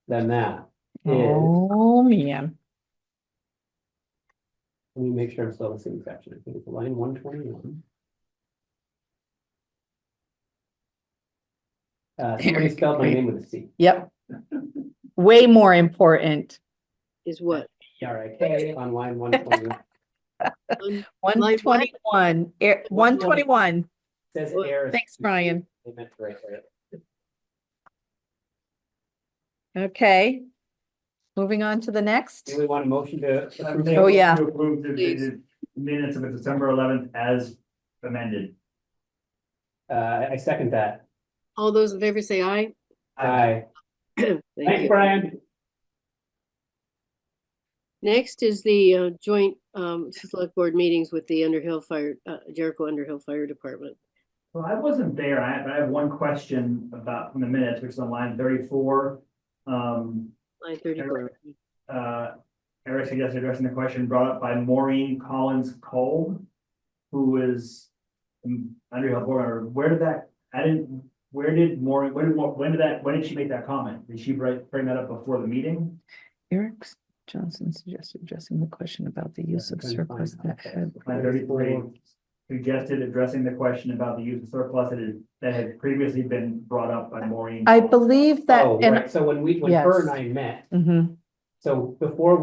than that is, Oh, man. let me make sure I'm still in the same section. I think it's line 121. Somebody spelled my name with a C. Yep. Way more important. Is what? K on line 121. Line what? 121, 121. Says What? error. Thanks, Brian. They meant to write it. Okay. Moving on to the next. Do we want a motion to? approve? Oh, yeah. To approve Please. the minutes of the December 11th as amended. I second that. All those in favor say aye. Aye. Thank Thanks, you. Brian. Next is the joint select board meetings with the Underhill Fire, Jericho Underhill Fire Department. Well, I wasn't there. I have one question about from the minutes, which is on line 34. Line 34. Eric suggested addressing the question brought up by Maureen Collins Cole, who is Underhill board member. When did she make that comment? Did she bring that up before the meeting? Eric Johnson suggested addressing the question about the use of surplus that had. Line 33 suggested addressing the question about the use of surplus that had previously been brought up by Maureen. I Collins. believe that, Oh, and right. So when her Yes. and I met, Mhm. so before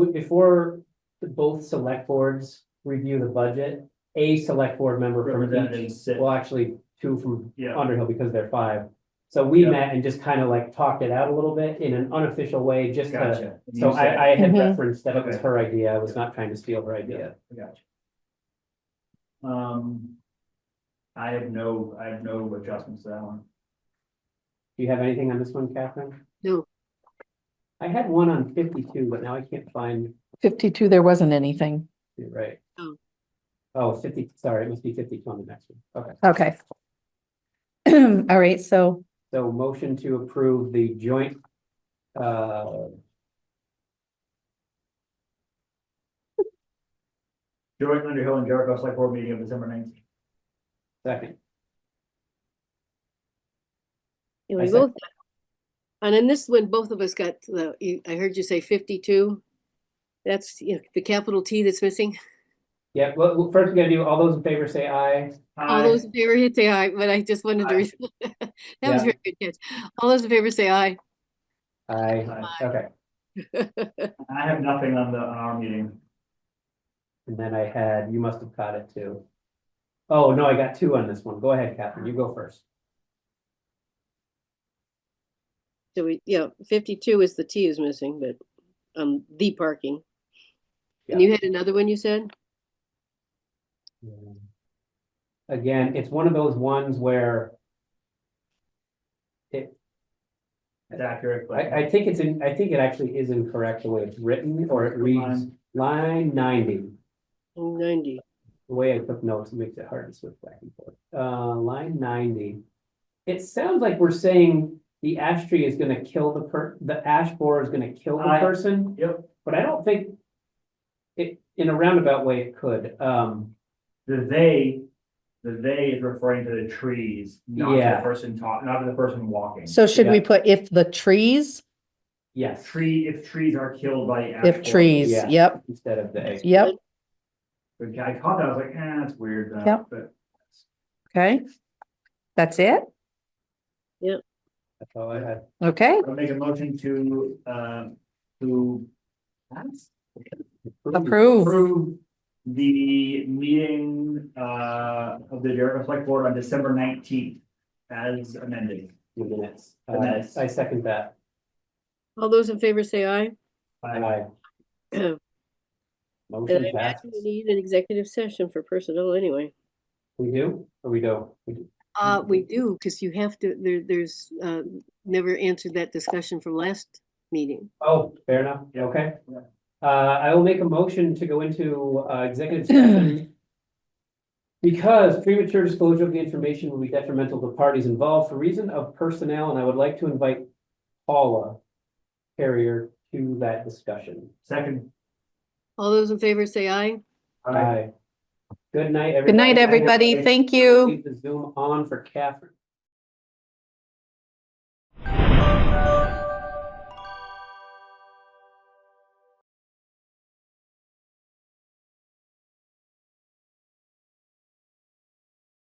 both select boards review the budget, a select board member from each, Representatives sit. well, actually two from Yeah. Underhill because they're 5. So we Yeah. met and just kind of like talked it out a little bit in an unofficial way, just to, Gotcha. And so you said- I had Mhm. referenced that it was Okay. her idea. I was not trying to steal her idea. I gotcha. I have no adjustments to that one. Do you have anything on this one, Catherine? No. I had one on 52, but now I can't find 52, there wasn't anything. it right. Oh. Oh, 50, sorry, it must be 52 on the next one. Okay. Okay. All right, so So motion to approve the joint, Joint Underhill and Jericho Select Board meeting of December 19th. second. Yeah, I we said- both. And then this one, both of us got I heard you say 52. That's the capital T that's missing. Yeah, well, first we gotta do, all those in favor say aye. All those in favor hit say aye, but I just wanted to. That was Yeah. very good catch. All those in favor say aye. Aye, okay. I have nothing on our meeting. And then I had, you must have caught it too. Oh, no, I got 2 on this one. Go ahead, Catherine, you go first. So 52 is the T is missing, but the parking. And Yeah. you had another one you said? Again, it's one of those ones where It's accurate, but I think I think it actually is incorrect the way it's written, or it reads line 90. 90. The way I took notes makes it hard to switch back and forth. Line 90. It sounds like we're saying the ash tree is gonna kill the ash borer is gonna kill the person, yep, but I don't think it, in a roundabout way, it could. the they is referring to the trees, not to Yeah. the person not to the person walking. so should we Yeah. put if the trees, Yes, If trees are killed by ash if borer. trees, Yeah. yep, instead of the egg. yep, But I caught that, I was like, that's weird. Yep. But okay. That's it? That's all I had. Okay, I'll make a motion to approve. approve the meeting of the Jericho Select Board on December 19th as amended. 2 minutes. The minutes. I second that. All those in favor say aye. Aye. And I Motion imagine passes. we need an executive session for personnel anyway. We do, or we don't? We do. We do, because you have to, there's never answered that discussion from last meeting. Oh, fair enough. Yeah. Okay. Yeah. I will make a motion to go into executive session. Because premature disclosure of the information will be detrimental to parties involved for reason of personnel, and I would like to invite Paula Carrier to that discussion. Second. All those in favor say aye. Aye. Good night, everybody. Good night, everybody. Thank you. Keep the Zoom on for Catherine.